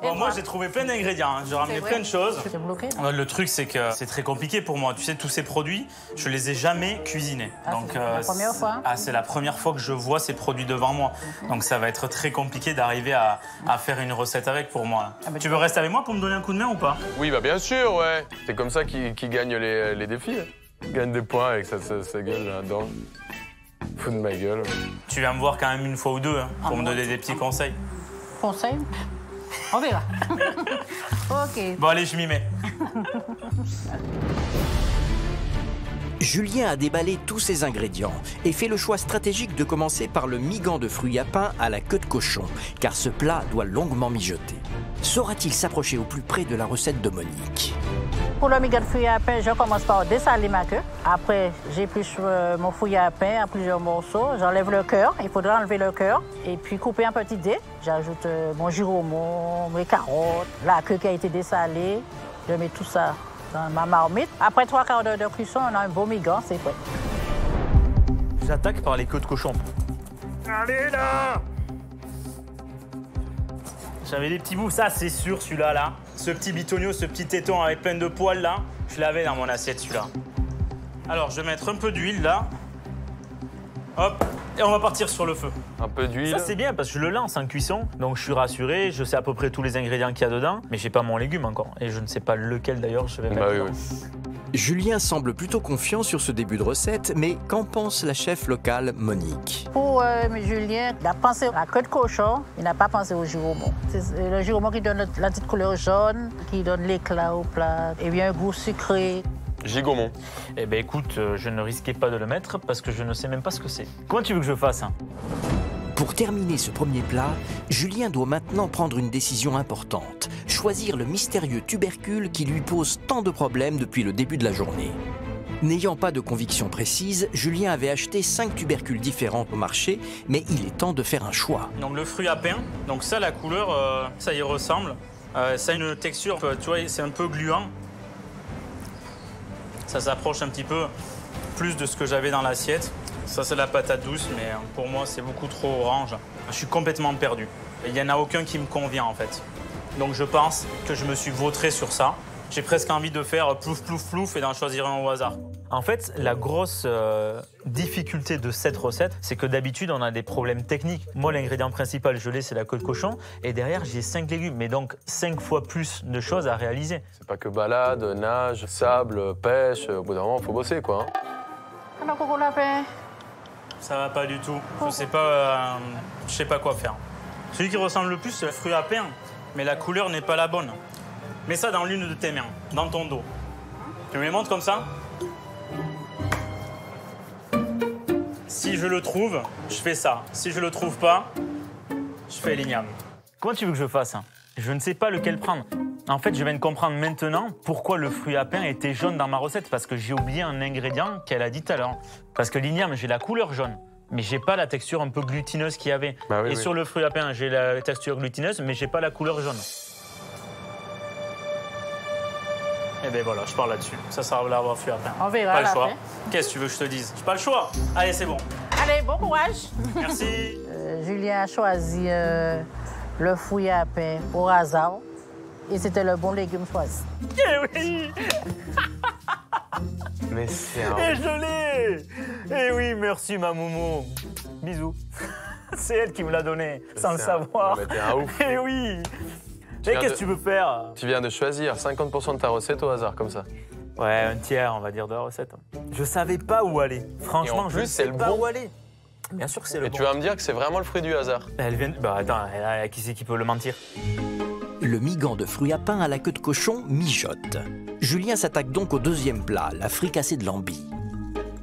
Bon, moi, j'ai trouvé plein d'ingrédients. J'ai ramené plein de choses. T'es bloqué? Le truc, c'est que c'est très compliqué pour moi. Tu sais, tous ces produits, je les ai jamais cuisinés. Donc, c'est la première fois? C'est la première fois que je vois ces produits devant moi. Donc, ça va être très compliqué d'arriver à faire une recette avec pour moi. Tu veux rester avec moi pour me donner un coup de main ou pas? Oui, bah bien sûr, ouais. C'est comme ça qu'il gagne les défis. Il gagne des points avec sa gueule là-dedans. Fous de ma gueule. Tu viens me voir quand même une fois ou deux pour me donner des petits conseils. Conseils? On verra. OK. Bon, allez, je m'y mets. Julien a déballé tous ses ingrédients et fait le choix stratégique de commencer par le migan de fruits à pain à la queue de cochon, car ce plat doit longuement mijoter. Saura-t-il s'approcher au plus près de la recette de Monique? Pour le migan de fruits à pain, je commence par dessaler ma queue. Après, j'épluche mon fruit à pain en plusieurs morceaux. J'enlève le cœur, il faudra enlever le cœur. Et puis couper en petits dés. J'ajoute mon giromon, mes carottes, la queue qui a été dessalée. Je mets tout ça dans ma marmite. Après 3 quarts d'heure de cuisson, on a un beau migan, c'est prêt. J'attaque par les queues de cochon. Allez là! J'avais des petits bouts, ça c'est sûr celui-là là. Ce petit bitonio, ce petit téton avec plein de poils là, je l'avais dans mon assiette celui-là. Alors je vais mettre un peu d'huile là. Hop, et on va partir sur le feu. Un peu d'huile. Ça c'est bien parce que je le lance en cuisson, donc je suis rassuré, je sais à peu près tous les ingrédients qu'il y a dedans, mais j'ai pas mon légume encore. Et je ne sais pas lequel d'ailleurs je vais mettre dedans. Julien semble plutôt confiant sur ce début de recette, mais qu'en pense la chef locale Monique? Pour Julien, il a pensé à la queue de cochon, il n'a pas pensé au giromon. C'est le giromon qui donne la petite couleur jaune, qui donne l'éclat au plat, et bien un goût sucré. Gigaumont. Eh bien écoute, je ne risquais pas de le mettre parce que je ne sais même pas ce que c'est. Comment tu veux que je fasse Pour terminer ce premier plat, Julien doit maintenant prendre une décision importante. Choisir le mystérieux tubercule qui lui pose tant de problèmes depuis le début de la journée. N'ayant pas de conviction précise, Julien avait acheté 5 tubercules différents au marché, mais il est temps de faire un choix. Donc le fruit à pain, donc ça la couleur, ça y ressemble. Ça a une texture, tu vois, c'est un peu gluant. Ça s'approche un petit peu plus de ce que j'avais dans l'assiette. Ça, c'est la patate douce, mais pour moi, c'est beaucoup trop orange. Je suis complètement perdu. Il n'y en a aucun qui me convient, en fait. Donc, je pense que je me suis vautré sur ça. J'ai presque envie de faire plouf, plouf, plouf et d'en choisir un au hasard. En fait, la grosse difficulté de cette recette, c'est que d'habitude, on a des problèmes techniques. Moi, l'ingrédient principal, je l'ai, c'est la queue de cochon. Et derrière, j'ai 5 légumes, mais donc 5 fois plus de choses à réaliser. C'est pas que balade, nage, sable, pêche. Au bout d'un moment, il faut bosser, quoi. Alors, Coco Lapin? Ça va pas du tout. Je sais pas quoi faire. Celui qui ressemble le plus, c'est le fruit à pain, mais la couleur n'est pas la bonne. Mets ça dans l'une de tes mains, dans ton dos. Tu me les montres comme ça? Si je le trouve, je fais ça. Si je le trouve pas, je fais l'igname. Comment tu veux que je fasse? Je ne sais pas lequel prendre. En fait, je viens de comprendre maintenant pourquoi le fruit à pain était jaune dans ma recette, parce que j'ai oublié un ingrédient qu'elle a dit tout à l'heure. Parce que l'igname, j'ai la couleur jaune, mais j'ai pas la texture un peu glutineuse qu'il y avait. Bah oui, Et sur le fruit à pain, j'ai la texture glutineuse, mais j'ai pas la couleur jaune. Et ben voilà, je pars là-dessus. Ça sera l'avoir fruit à pain. On verra pas le à la choix. fin. Qu'est-ce que tu veux que je te dise? J'ai pas le choix. Allez, c'est bon. Allez, bon courage. Merci. Julien a choisi le fruit à pain au hasard. Et c'était le bon légume choisi. Eh oui. Mais c'est un... Et je l'ai. Eh oui, merci ma Momo. Bisous. C'est elle qui me l'a donné, sans le savoir. Mais t'es un ouf. Eh oui. Et qu'est-ce que tu veux faire? Tu viens de choisir 50% de ta recette au hasard, comme ça. Ouais, un tiers, on va dire, de la recette. Je savais pas où aller. Franchement, je ne sais pas où aller. Bien sûr que c'est le bon. Et tu vas me dire que c'est vraiment le fruit du hasard. Elle vient... Bah attends, qui c'est qui peut le mentir? Le migan de fruits à pain à la queue de cochon mijote. Julien s'attaque donc au deuxième plat, la fricassée de lambis.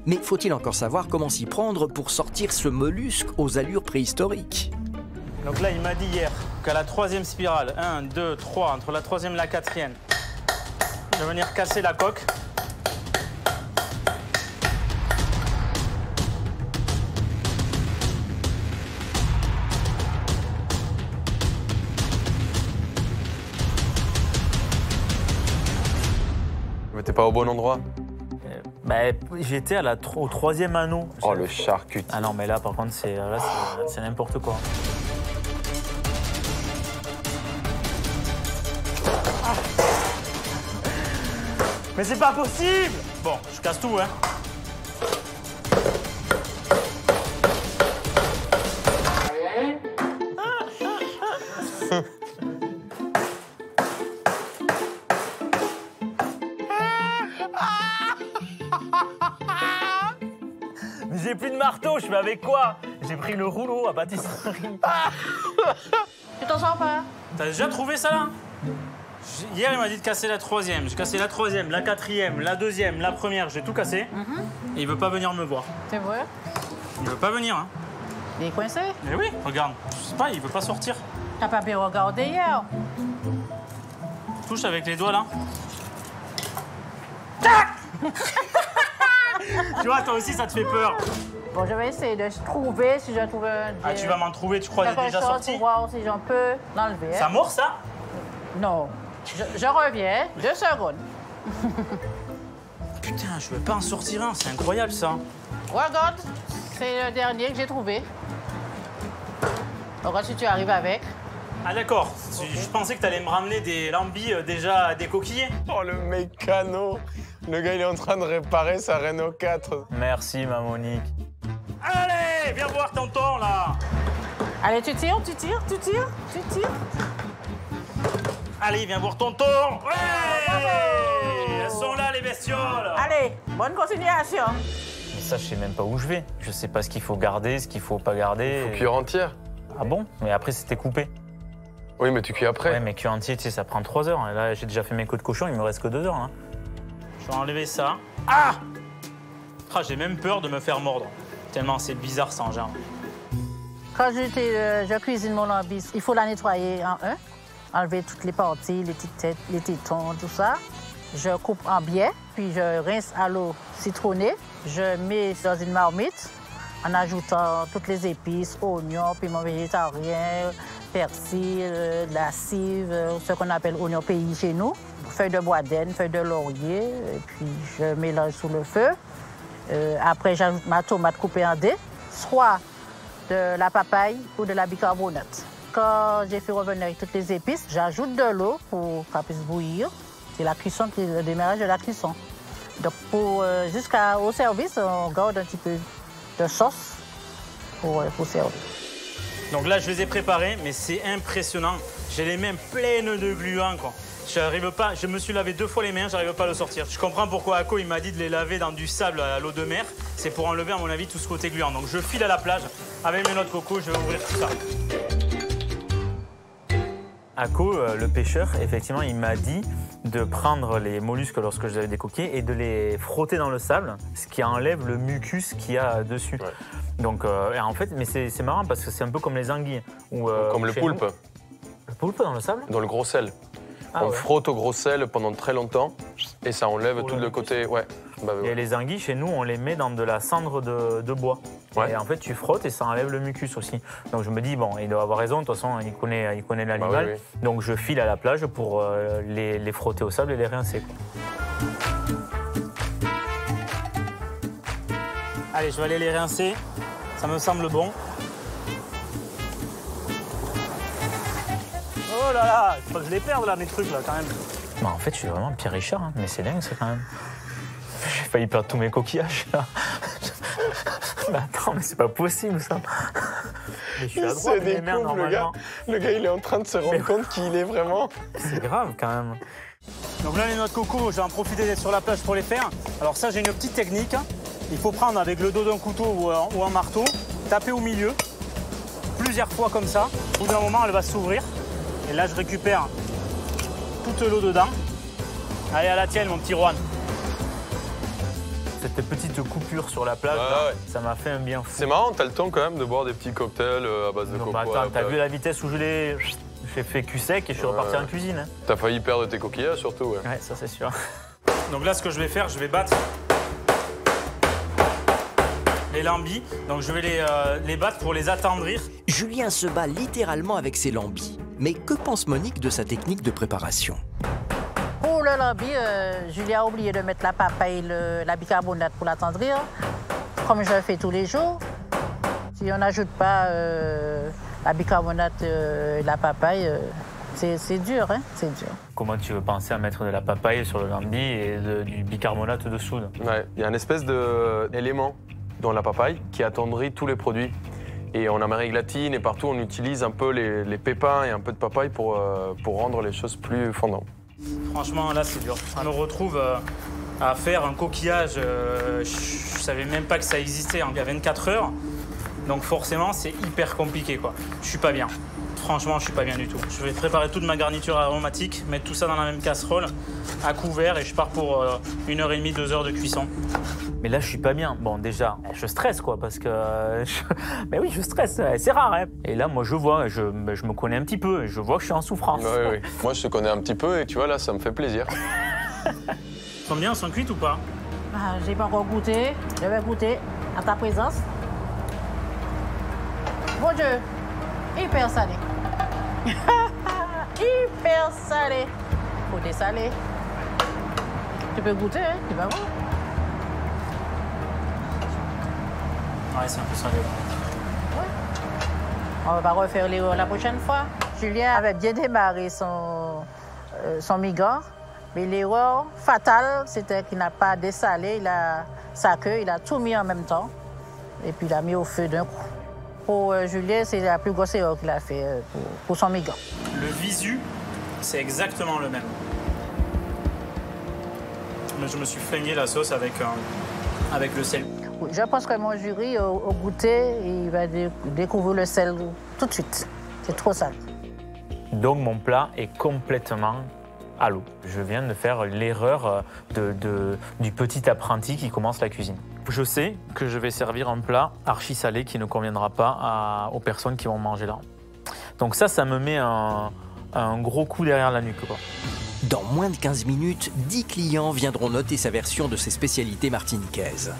Mais faut-il encore savoir comment s'y prendre pour sortir ce mollusque aux allures préhistoriques? Donc là, il m'a dit hier qu'à la 3e spirale, 1, 2, 3, entre la 3e et la 4e, je vais venir casser la coque. Mais t'es pas au bon endroit. Bah, j'étais au 3e anneau. Oh, le charcuterie. Ah non, mais là, par contre, c'est n'importe quoi. Ah. Mais c'est pas possible! Bon, je casse tout, hein. Mais j'ai plus de marteau, je fais avec quoi? J'ai pris le rouleau à pâtisserie. Tu t'en sors pas? T'as déjà trouvé ça là? Hier, il m'a dit de casser la 3e. J'ai cassé la 3e, la 4e, la 2e, la 1re. J'ai tout cassé. Et il veut pas venir me voir. C'est vrai? Il veut pas venir, hein. Il est coincé? Mais oui, regarde. Je sais pas, il veut pas sortir. T'as pas bien regardé hier? Touche avec les doigts là. Tu vois, toi aussi, ça te fait peur. Bon, je vais essayer de trouver si je trouve un... Ah, tu vas m'en trouver, tu crois, il est déjà sorti? Pour voir si j'en peux l'enlever. Ça mord, ça? Non. Je reviens. 2 secondes. Putain, je veux pas en sortir un, c'est incroyable ça. Regarde, c'est le dernier que j'ai trouvé. Regarde si tu arrives avec. Ah d'accord, je pensais que t'allais me ramener des lambis déjà décoquillés. Oh, le mécano. Le gars, il est en train de réparer sa Renault 4. Merci, ma Monique. Allez, viens voir tonton, là. Allez, tu tires, tu tires, tu tires, tu tires. Allez, viens voir tonton. Ouais, elles sont là, les bestioles. Allez, bonne continuation. Mais ça, je sais même pas où je vais. Je sais pas ce qu'il faut garder, ce qu'il faut pas garder. Faut cuire entière. Ah bon? Mais après, c'était coupé. Oui, mais tu cuis après. Ouais, mais cuire entier, tu sais, ça prend 3 heures. Et là, j'ai déjà fait mes côtes de cochon, il me reste que 2 heures. Hein. Je vais enlever ça. Ah, j'ai même peur de me faire mordre. Tellement c'est bizarre, ça, en genre. Quand je cuisine mon lambis, il faut la nettoyer en un. Enlever toutes les parties, les petites têtes, les tétons, tout ça. Je coupe en biais, puis je rince à l'eau citronnée. Je mets dans une marmite en ajoutant toutes les épices, oignons, piment végétarien, persil, de la cive, ce qu'on appelle oignon pays chez nous, feuilles de bois d'aine, feuilles de laurier, et puis je mélange sous le feu. Après, j'ajoute ma tomate coupée en dés, soit de la papaye ou de la bicarbonate. Quand j'ai fait revenir avec toutes les épices, j'ajoute de l'eau pour qu'elle puisse bouillir. C'est la cuisson, le démarrage de la cuisson. Donc, jusqu'au service, on garde un petit peu de sauce pour servir. Donc là, je les ai préparés, mais c'est impressionnant. J'ai les mains pleines de gluants, quoi. J'arrive pas, je me suis lavé 2 fois les mains, j'arrive pas à le sortir. Je comprends pourquoi Ako il m'a dit de les laver dans du sable à l'eau de mer. C'est pour enlever, à mon avis, tout ce côté gluant. Donc je file à la plage avec mes noix de coco, je vais ouvrir tout ça. Ako, le pêcheur, effectivement, il m'a dit de prendre les mollusques lorsque je les avais décoqués et de les frotter dans le sable, ce qui enlève le mucus qu'il y a dessus. Ouais. Donc, en fait, mais c'est marrant parce que c'est un peu comme les anguilles. Comme le poulpe. Le poulpe dans le sable? Dans le gros sel. On frotte au gros sel pendant très longtemps et ça enlève tout le côté. Ouais. Et les anguilles, chez nous, on les met dans de la cendre de bois. Ouais. Et en fait, tu frottes et ça enlève le mucus aussi. Donc je me dis, bon, il doit avoir raison, de toute façon, il connaît l'animal. Oui. Donc je file à la plage pour les frotter au sable et les rincer. Allez, je vais aller les rincer. Ça me semble bon. Oh là là, il faut que je les perde là, mes trucs là, quand même. Bah, en fait, je suis vraiment Pierre Richard, hein. Mais c'est dingue, ça, quand même. J'ai failli perdre tous mes coquillages, là. Mais attends, mais c'est pas possible, ça. Mais je suis à droite, mais merde, normalement. Le gars, il est en train de se rendre compte qu'il est vraiment... C'est grave, quand même. Donc là, les noix de coco, je vais en profiter d'être sur la plage pour les faire. Alors ça, j'ai une petite technique. Il faut prendre avec le dos d'un couteau ou un marteau, taper au milieu, plusieurs fois comme ça. Au bout d'un moment, elle va s'ouvrir. Et là, je récupère toute l'eau dedans. Allez, à la tienne, mon petit Juan. cette petite coupure sur la plage, ça m'a fait un bien fou. C'est marrant, t'as le temps quand même de boire des petits cocktails à base de coco. Bah attends, t'as vu la vitesse où j'ai fait cul sec et je suis reparti en cuisine. Hein. T'as failli perdre tes coquillages surtout. Ouais, ça c'est sûr. Donc là, ce que je vais faire, je vais battre les lambis. Donc je vais les battre pour les attendrir. Julien se bat littéralement avec ses lambis. Mais que pense Monique de sa technique de préparation? Pour le lambi, Julien a oublié de mettre la papaye, la bicarbonate pour l'attendrir, comme je le fais tous les jours. Si on n'ajoute pas la bicarbonate et la papaye, c'est dur, hein, c'est dur. Comment tu veux penser à mettre de la papaye sur le lambi et du bicarbonate de soude? Ouais, il y a une espèce d'élément dans la papaye qui attendrit tous les produits. Et en Amérique latine et partout, on utilise un peu les pépins et un peu de papaye pour rendre les choses plus fondantes. Franchement, là, c'est dur. On me retrouve à faire un coquillage. Je ne savais même pas que ça existait il y a 24 heures. Donc forcément, c'est hyper compliqué, quoi. Je suis pas bien. Franchement, je suis pas bien du tout. Je vais préparer toute ma garniture aromatique, mettre tout ça dans la même casserole, à couvert, et je pars pour 1h30, 2 heures de cuisson. Mais là, je suis pas bien. Bon, déjà, je stresse, quoi, parce que... Mais oui, je stresse, c'est rare, hein. Et là, moi, je vois, je me connais un petit peu, et je vois que je suis en souffrance. Oui. Moi, je te connais un petit peu, et tu vois, là, ça me fait plaisir. Sont bien, sont cuites ou pas? J'ai pas encore goûté. Je vais goûter à ta présence. Mon Dieu, hyper salé. Hyper salé. Faut dessaler. Tu peux goûter, hein? Tu vas voir. Ouais, c'est un peu salé. Ouais. On va refaire la prochaine fois. Julien avait bien démarré son migar, mais l'erreur fatale, c'était qu'il n'a pas dessalé sa queue, il a tout mis en même temps, et puis il a mis au feu d'un coup. Pour Julien, c'est la plus grosse erreur qu'il a fait pour son migar. Le visu, c'est exactement le même. Mais je me suis flingué la sauce avec le sel. Je pense que mon jury, au goûter, il va découvrir le sel tout de suite. C'est trop salé. Donc mon plat est complètement à l'eau. Je viens de faire l'erreur du petit apprenti qui commence la cuisine. Je sais que je vais servir un plat archi salé qui ne conviendra pas aux personnes qui vont manger là. Donc ça me met un gros coup derrière la nuque, quoi. Dans moins de 15 minutes, 10 clients viendront noter sa version de ses spécialités martiniquaises.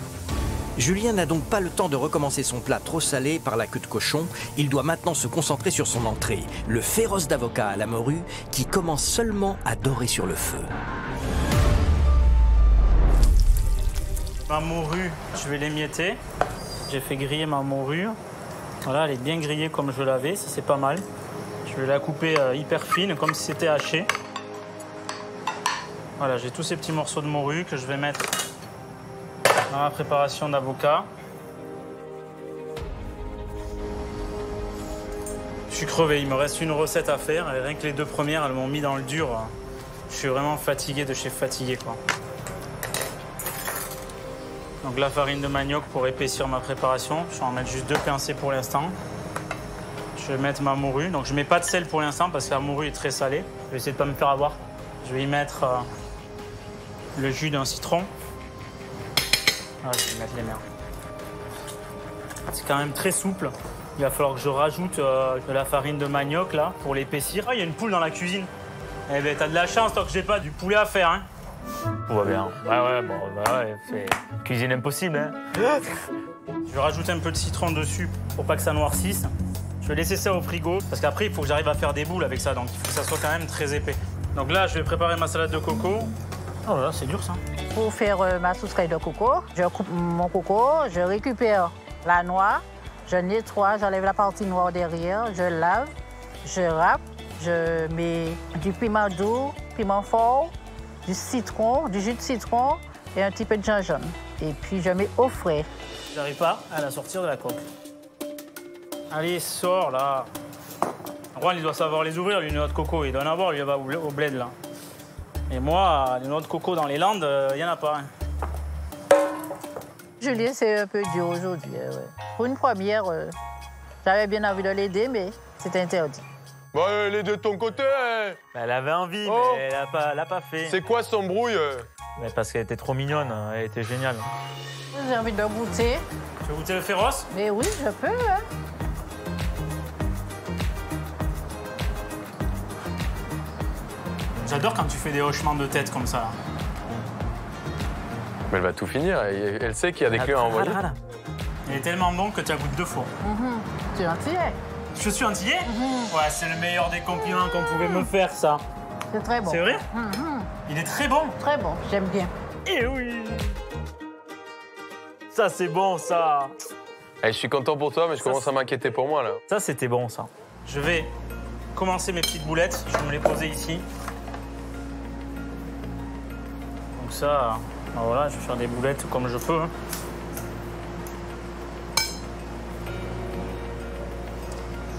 Julien n'a donc pas le temps de recommencer son plat trop salé par la queue de cochon. Il doit maintenant se concentrer sur son entrée, le féroce d'avocat à la morue, qui commence seulement à dorer sur le feu. Ma morue, je vais l'émietter. J'ai fait griller ma morue. Voilà, elle est bien grillée comme je l'avais, ça c'est pas mal. Je vais la couper hyper fine, comme si c'était haché. Voilà, j'ai tous ces petits morceaux de morue que je vais mettre dans ma préparation d'avocat. Je suis crevé, il me reste une recette à faire. Et rien que les 2 premières, elles m'ont mis dans le dur. Je suis vraiment fatigué de chez fatigué, quoi. Donc la farine de manioc pour épaissir ma préparation. Je vais en mettre juste 2 pincées pour l'instant. Je vais mettre ma morue. Donc je ne mets pas de sel pour l'instant parce que la morue est très salée. Je vais essayer de ne pas me faire avoir. Je vais y mettre le jus d'un citron. Ah, je vais mettre les merdes. C'est quand même très souple. Il va falloir que je rajoute de la farine de manioc là pour l'épaissir. Ah, il y a une poule dans la cuisine. Eh ben t'as de la chance toi que j'ai pas du poulet à faire, hein. Tout va bien. Ouais, c'est cuisine impossible, hein. Je vais rajouter un peu de citron dessus pour pas que ça noircisse. Je vais laisser ça au frigo parce qu'après il faut que j'arrive à faire des boules avec ça, donc il faut que ça soit quand même très épais. Donc là je vais préparer ma salade de coco. Oh là, c'est dur ça. Pour faire ma sauce caille de coco, je coupe mon coco, je récupère la noix, je nettoie, j'enlève la partie noire derrière, je lave, je râpe, je mets du piment doux, piment fort, du citron, du jus de citron et un petit peu de gingembre. Et puis je mets au frais. J'arrive pas à la sortir de la coque. Allez, sors là. Juan, il doit savoir les ouvrir, les noix de coco. Il doit en avoir, il va au bled là. Et moi, les noix de coco dans les Landes, il n'y en a pas. Hein. Julien, c'est un peu dur aujourd'hui. Ouais. Pour une première, j'avais bien envie de l'aider, mais c'était interdit. Bah, l'aider de ton côté. Elle avait envie, mais elle l'a pas fait. C'est quoi son brouille? Mais parce qu'elle était trop mignonne, elle était géniale. J'ai envie de goûter. Tu veux goûter le féroce? Mais oui, je peux. Hein. J'adore quand tu fais des hochements de tête comme ça. Mais elle va tout finir. Elle sait qu'il y a des clients à envoyer. Il est tellement bon que tu as goûté 2 fois. Tu es antillais. Je suis antillais? Ouais, c'est le meilleur des compliments qu'on pouvait me faire, ça. C'est très bon. C'est vrai? Il est très bon. Très bon, j'aime bien. Eh oui! Ça, c'est bon, ça. Je suis content pour toi, mais je commence à m'inquiéter pour moi, là. Ça, c'était bon, ça. Je vais commencer mes petites boulettes. Je vais me les poser ici. Donc ça, ben voilà, je vais faire des boulettes comme je peux.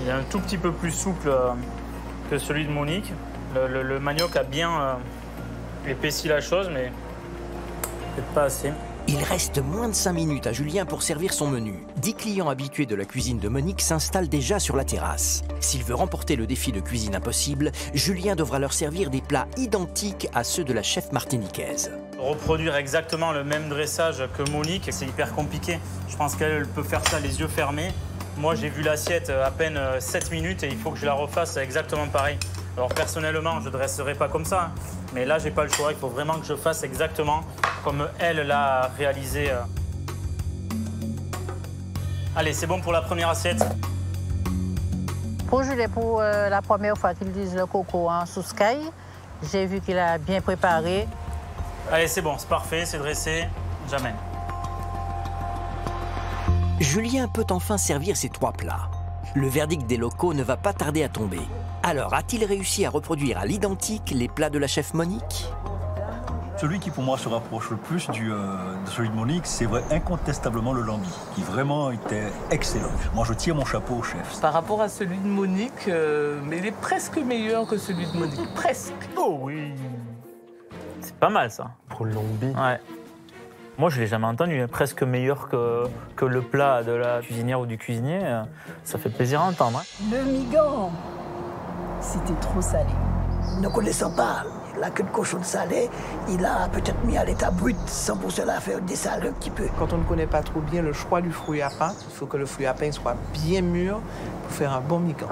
Il est un tout petit peu plus souple que celui de Monique. Le manioc a bien épaissi la chose, mais peut-être pas assez. Il reste moins de 5 minutes à Julien pour servir son menu. 10 clients habitués de la cuisine de Monique s'installent déjà sur la terrasse. S'il veut remporter le défi de cuisine impossible, Julien devra leur servir des plats identiques à ceux de la chef martiniquaise. Reproduire exactement le même dressage que Monique, c'est hyper compliqué. Je pense qu'elle peut faire ça les yeux fermés. Moi, j'ai vu l'assiette à peine 7 minutes et il faut que je la refasse exactement pareil. Alors personnellement, je ne dresserai pas comme ça, mais là, j'ai pas le choix. Il faut vraiment que je fasse exactement comme elle l'a réalisé. Allez, c'est bon pour la première assiette. Pour Julien, pour la première fois qu'il utilise le coco en sous-sky, j'ai vu qu'il a bien préparé. Allez, c'est bon, c'est parfait, c'est dressé. J'amène. Julien peut enfin servir ses 3 plats. Le verdict des locaux ne va pas tarder à tomber. Alors, a-t-il réussi à reproduire à l'identique les plats de la chef Monique? Celui qui, pour moi, se rapproche le plus de celui de Monique, c'est vrai, incontestablement le lambi, qui vraiment était excellent. Moi, je tire mon chapeau au chef. Par rapport à celui de Monique, mais il est presque meilleur que celui de Monique. Presque. Oh oui. C'est pas mal, ça. Pour le lambi. Ouais. Moi, je l'ai jamais entendu. Hein. Presque meilleur que le plat de la cuisinière ou du cuisinier. Ça fait plaisir à entendre. Hein. Le migan, c'était trop salé. Ne connaissant pas la queue de cochon salée, il a peut-être mis à l'état brut, sans pour cela faire dessaler un petit peu. Quand on ne connaît pas trop bien le choix du fruit à pain, il faut que le fruit à pain soit bien mûr pour faire un bon migan.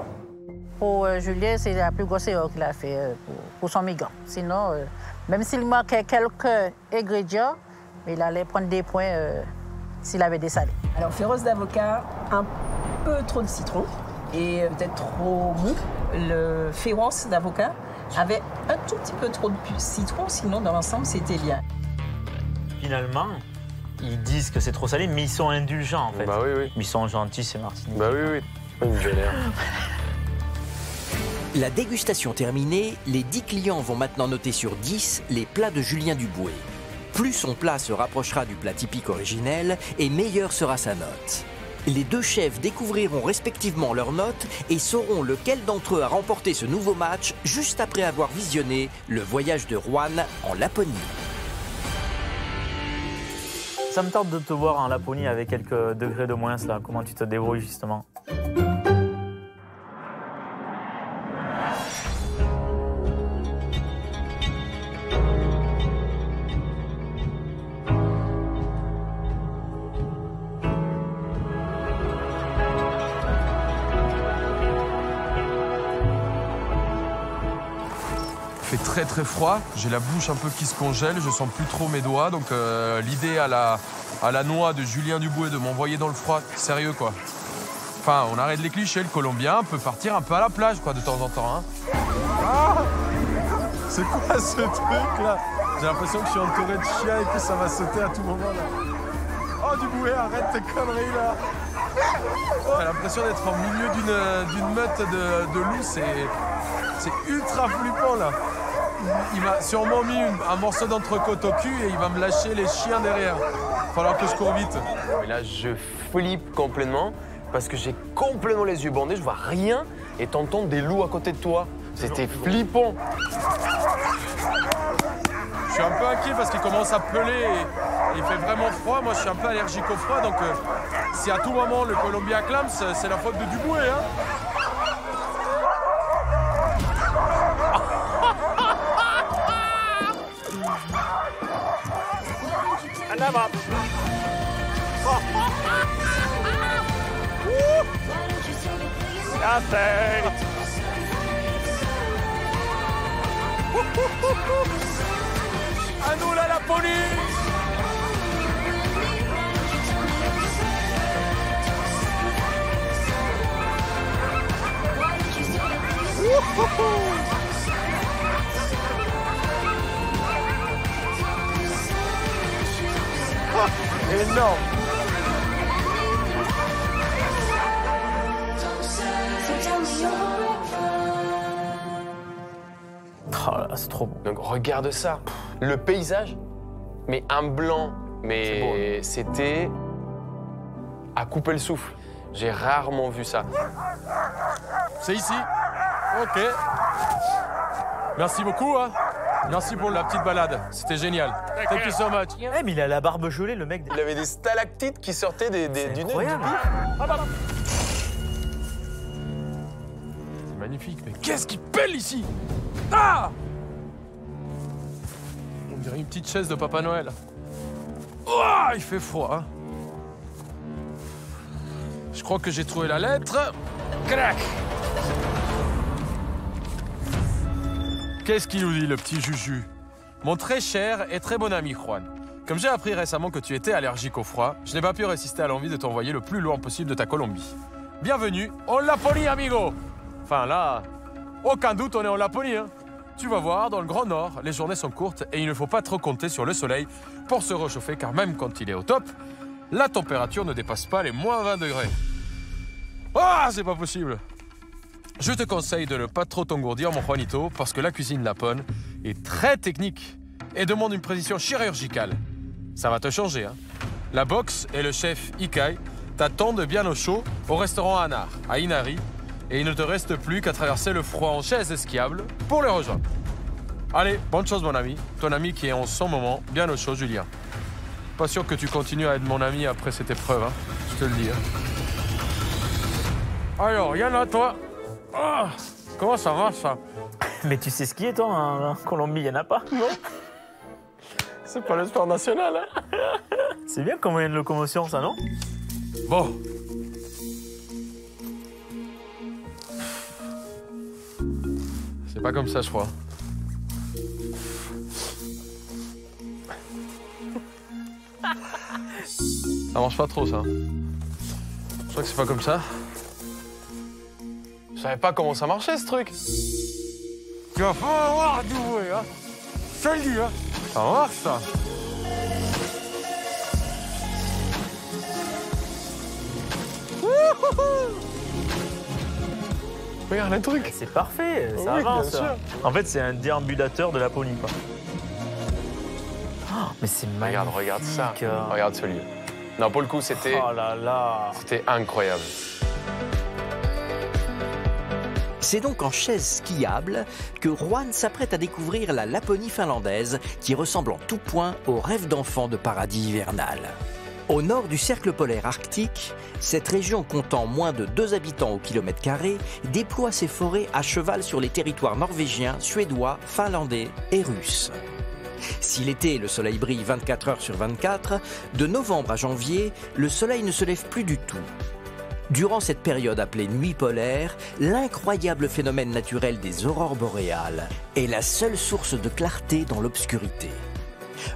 Pour Julien, c'est la plus grosse erreur qu'il a fait pour son migan. Sinon, même s'il manquait quelques ingrédients, il allait prendre des points s'il avait dessalé. Alors, féroce d'avocat, un peu trop de citron et peut-être trop mou. Le féroce d'avocat avait un tout petit peu trop de citron, sinon dans l'ensemble c'était bien. Finalement, ils disent que c'est trop salé, mais ils sont indulgents en fait. Bah oui, oui. Ils sont gentils, c'est Martinique. Bah oui, oui. Une belle air. La dégustation terminée, les 10 clients vont maintenant noter sur 10 les plats de Julien Duboué. Plus son plat se rapprochera du plat typique originel, et meilleure sera sa note. Les 2 chefs découvriront respectivement leurs notes et sauront lequel d'entre eux a remporté ce nouveau match juste après avoir visionné le voyage de Roanne en Laponie. Ça me tente de te voir en Laponie avec quelques degrés de moins là. Comment tu te débrouilles justement? Il fait très très froid, j'ai la bouche un peu qui se congèle, je sens plus trop mes doigts, donc l'idée à la noix de Julien Duboué de m'envoyer dans le froid, sérieux quoi. Enfin, on arrête les clichés, le Colombien peut partir un peu à la plage quoi de temps en temps. Hein. Ah, c'est quoi ce truc là? J'ai l'impression que je suis entouré de chiens et que ça va sauter à tout moment là. Oh Duboué, arrête tes conneries là. J'ai l'impression d'être au milieu d'une meute de loups, c'est ultra flippant là. Il m'a sûrement mis un morceau d'entrecôte au cul et il va me lâcher les chiens derrière. Il va falloir que je cours vite. Et là, je flippe complètement parce que j'ai complètement les yeux bandés, je vois rien et t'entends des loups à côté de toi. C'était flippant. Je suis un peu inquiet parce qu'il commence à peuler et il fait vraiment froid. Moi, je suis un peu allergique au froid, donc si à tout moment le Colombien clame, c'est la faute de Duboué. Hein. kebab. La tête. À nous la Laponie. Énorme. Oh là là, c'est trop beau. Donc regarde ça. Le paysage, mais un blanc. Mais c'était à couper le souffle. J'ai rarement vu ça. C'est ici. Ok. Merci beaucoup. Hein. Merci pour la petite balade. C'était génial. Thank you so much. Eh, mais il a la barbe gelée, le mec. Il avait des stalactites qui sortaient du nez du incroyable. C'est magnifique. Mais qu'est-ce qui pèle ici? Ah! On dirait une petite chaise de Papa Noël. Oh, il fait froid. Hein. Je crois que j'ai trouvé la lettre. Crac! Qu'est-ce qu'il nous dit, le petit Juju? Mon très cher et très bon ami Juan. Comme j'ai appris récemment que tu étais allergique au froid, je n'ai pas pu résister à l'envie de t'envoyer le plus loin possible de ta Colombie. Bienvenue en Laponie, amigo! Enfin là, aucun doute, on est en Laponie. Hein. Tu vas voir, dans le Grand Nord, les journées sont courtes et il ne faut pas trop compter sur le soleil pour se réchauffer, car même quand il est au top, la température ne dépasse pas les moins 20 degrés. Ah, c'est pas possible! Je te conseille de ne pas trop t'engourdir, mon Juanito, parce que la cuisine lapone est très technique et demande une précision chirurgicale. Ça va te changer, hein. La boxe et le chef Ikai t'attendent bien au chaud au restaurant Anar, à Inari, et il ne te reste plus qu'à traverser le froid en chaise skiable pour les rejoindre. Allez, bonne chose, mon ami. Ton ami qui est en ce moment bien au chaud, Julien. Pas sûr que tu continues à être mon ami après cette épreuve, hein. Je te le dis. Hein. Alors, Yana, toi. Oh, comment ça va, ça? Mais tu sais skier, toi, en Colombie, il n'y en a pas? Non. C'est pas le sport national, hein. C'est bien comme moyen de locomotion, ça, non? Bon. C'est pas comme ça, je crois. Ça marche pas trop, ça. Je crois que c'est pas comme ça. Je savais pas comment ça marchait, ce truc. Tu vas pas avoir du bruit, hein. Je te le dis, hein. Ça marche, ça. Regarde le truc. C'est parfait, ça oui, avance. bien sûr. En fait, c'est un déambulateur de Laponie, quoi. Oh, mais c'est magnifique. Regarde ça. Regarde ce lieu. Non, pour le coup, c'était... Oh là là. C'était incroyable. C'est donc en chaise skiable que Juan s'apprête à découvrir la Laponie finlandaise qui ressemble en tout point au rêve d'enfant de paradis hivernal. Au nord du cercle polaire arctique, cette région comptant moins de 2 habitants au kilomètre carré déploie ses forêts à cheval sur les territoires norvégiens, suédois, finlandais et russes. Si l'été, le soleil brille 24 heures sur 24, de novembre à janvier, le soleil ne se lève plus du tout. Durant cette période appelée nuit polaire, l'incroyable phénomène naturel des aurores boréales est la seule source de clarté dans l'obscurité.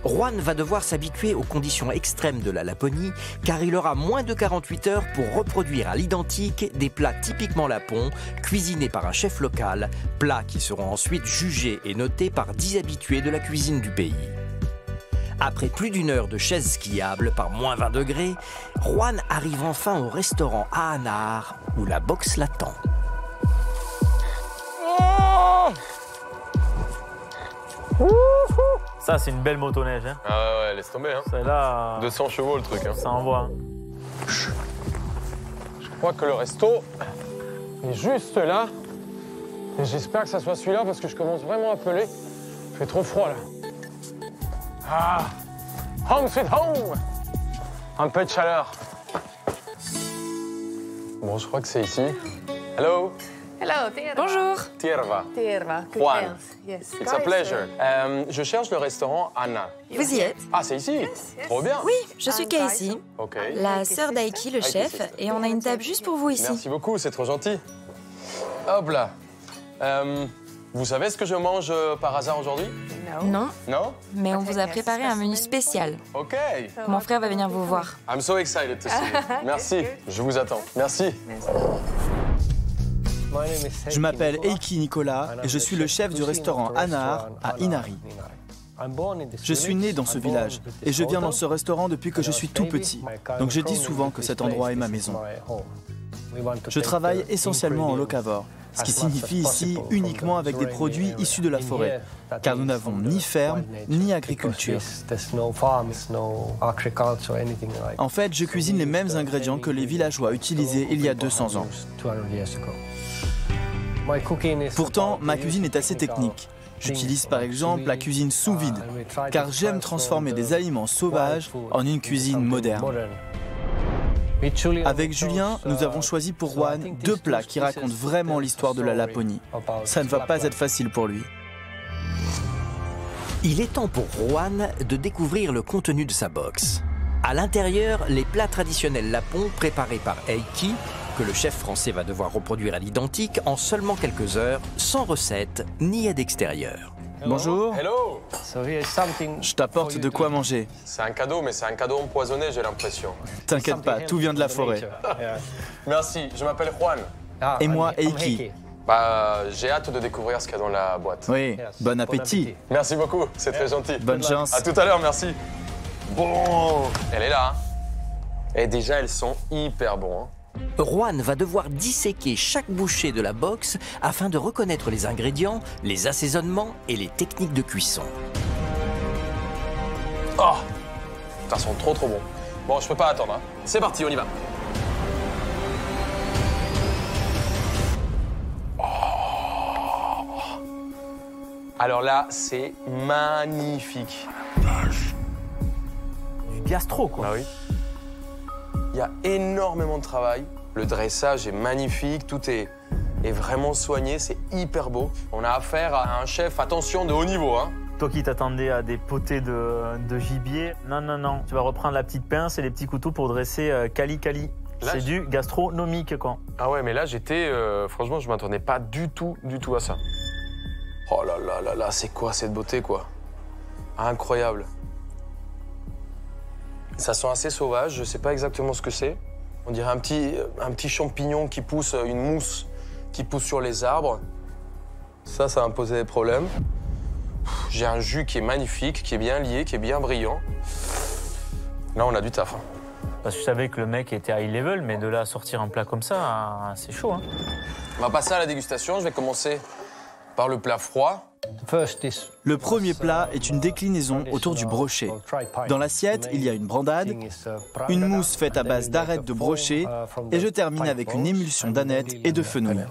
Juan va devoir s'habituer aux conditions extrêmes de la Laponie car il aura moins de 48 heures pour reproduire à l'identique des plats typiquement lapons, cuisinés par un chef local, plats qui seront ensuite jugés et notés par 10 habitués de la cuisine du pays. Après plus d'une heure de chaise skiable par moins 20 degrés, Juan arrive enfin au restaurant Anar où la boxe l'attend. Ça, c'est une belle motoneige. Hein. Ah ouais, laisse tomber. Hein. Celle-là... 200 chevaux, le truc. Hein. Ça envoie. Je crois que le resto est juste là. Et j'espère que ça soit celui-là parce que je commence vraiment à peler. Il fait trop froid, là. Ah, home sweet home. Un peu de chaleur. Bon, je crois que c'est ici. Hello. Hello, Tierva. Bonjour. Tierva. Tierva. Juan. Yes. It's a pleasure. Je cherche le restaurant Anna. Vous y êtes? Ah, c'est ici? Trop bien. Oui, je suis Casey, Ok. la sœur d'Aiki, le chef, et on a une table juste pour vous ici. Merci beaucoup, c'est trop gentil. Hop là. Vous savez ce que je mange par hasard aujourd'hui? Non, Non? mais on vous a préparé un menu spécial. Ok. Mon frère va venir vous voir. I'm so excited to see you. Merci, je vous attends. Merci. Je m'appelle Eiki Nicolas et je suis le chef du restaurant Anahar à Inari. Je suis né dans ce village et je viens dans ce restaurant depuis que je suis tout petit. Donc je dis souvent que cet endroit est ma maison. Je travaille essentiellement en locavore, ce qui signifie ici uniquement avec des produits issus de la forêt, car nous n'avons ni ferme ni agriculture. En fait, je cuisine les mêmes ingrédients que les villageois utilisaient il y a 200 ans. Pourtant, ma cuisine est assez technique. J'utilise par exemple la cuisine sous vide, car j'aime transformer des aliments sauvages en une cuisine moderne. Avec Julien, nous avons choisi pour Juan 2 plats qui racontent vraiment l'histoire de la Laponie. Ça ne va pas être facile pour lui. Il est temps pour Juan de découvrir le contenu de sa box. À l'intérieur, les plats traditionnels lapons préparés par Eiki, que le chef français va devoir reproduire à l'identique en seulement quelques heures, sans recette ni aide extérieure. Bonjour. Hello. Je t'apporte de quoi manger. C'est un cadeau, mais c'est un cadeau empoisonné, j'ai l'impression. T'inquiète pas, tout vient de la forêt. Merci, je m'appelle Juan. Et moi, Eiki. J'ai hâte de découvrir ce qu'il y a dans la boîte. Oui, bon appétit. Merci beaucoup, c'est très gentil. Bonne chance. À tout à l'heure, merci. Bon, elle est là. Et déjà, elles sont hyper bonnes. Juan va devoir disséquer chaque bouchée de la box afin de reconnaître les ingrédients, les assaisonnements et les techniques de cuisson. Oh, ça sent trop bon. Bon, je peux pas attendre. Hein. C'est parti, on y va. Oh. Alors là, c'est magnifique. Du gastro, quoi. Bah oui. Il y a énormément de travail. Le dressage est magnifique, tout est vraiment soigné, c'est hyper beau. On a affaire à un chef, attention, de haut niveau. Hein. Toi qui t'attendais à des potées de gibier, non. Tu vas reprendre la petite pince et les petits couteaux pour dresser cali-cali. C'est du gastronomique, quoi. Ah ouais, mais là, franchement, je m'attendais pas du tout à ça. Oh là, c'est quoi cette beauté, quoi. Incroyable. Ça sent assez sauvage, je sais pas exactement ce que c'est. On dirait un petit champignon qui pousse, une mousse qui pousse sur les arbres. Ça va me poser des problèmes. J'ai un jus qui est magnifique, qui est bien lié, qui est bien brillant. Là, on a du taf. Hein. Parce que je savais que le mec était high level, mais de là à sortir un plat comme ça, c'est chaud. Hein. On va passer à la dégustation. Je vais commencer par le plat froid. Le premier plat est une déclinaison autour du brochet. Dans l'assiette, il y a une brandade, une mousse faite à base d'arêtes de brochet et je termine avec une émulsion d'aneth et de fenouil.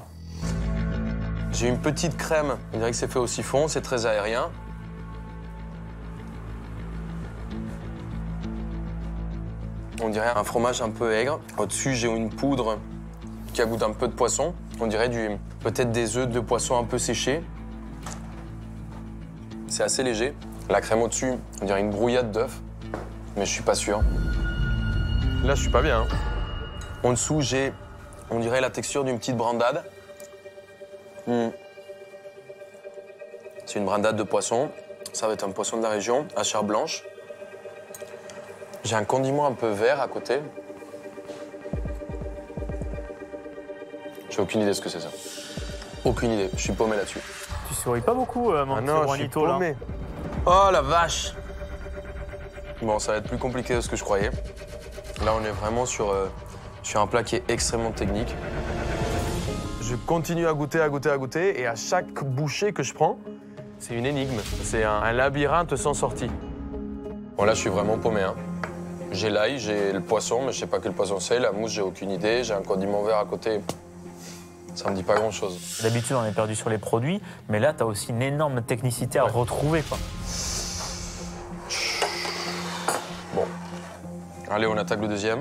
J'ai une petite crème, on dirait que c'est fait au siphon, c'est très aérien. On dirait un fromage un peu aigre. Au-dessus, j'ai une poudre qui a goût un peu de poisson. On dirait peut-être des œufs de poisson un peu séchés. C'est assez léger. La crème au-dessus, on dirait une brouillade d'œufs, mais je suis pas sûr. Là, je suis pas bien. Hein. En dessous, j'ai, on dirait la texture d'une petite brandade. C'est une brandade de poisson. Ça va être un poisson de la région, à chair blanche. J'ai un condiment un peu vert à côté. J'ai aucune idée de ce que c'est ça. Aucune idée, je suis paumé là-dessus. Tu souris pas beaucoup, mon petit Juanito, là. Oh la vache! Bon, ça va être plus compliqué de ce que je croyais. Là, on est vraiment sur un plat qui est extrêmement technique. Je continue à goûter, et à chaque bouchée que je prends, c'est une énigme. C'est un labyrinthe sans sortie. Bon, là, je suis vraiment paumé. Hein. J'ai l'ail, j'ai le poisson, mais je sais pas quel poisson c'est. La mousse, j'ai aucune idée. J'ai un condiment vert à côté. Ça me dit pas grand-chose. D'habitude, on est perdu sur les produits, mais là, tu as aussi une énorme technicité à retrouver, quoi. Bon. Allez, on attaque le deuxième.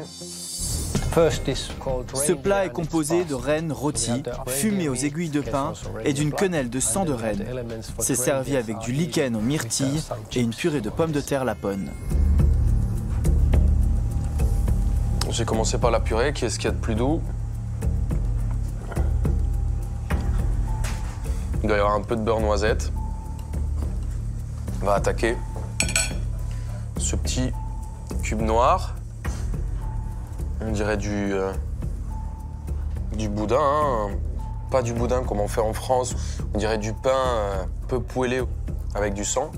Ce plat est composé de rennes rôties, fumées aux aiguilles de pin et d'une quenelle de sang de renne. C'est servi avec du lichen aux myrtilles et une purée de pommes de terre lapone. J'ai commencé par la purée, qui est ce qu'il y a de plus doux. Il doit y avoir un peu de beurre noisette. On va attaquer ce petit cube noir. On dirait du boudin, hein. Pas du boudin comme on fait en France. On dirait du pain peu poêlé avec du sang.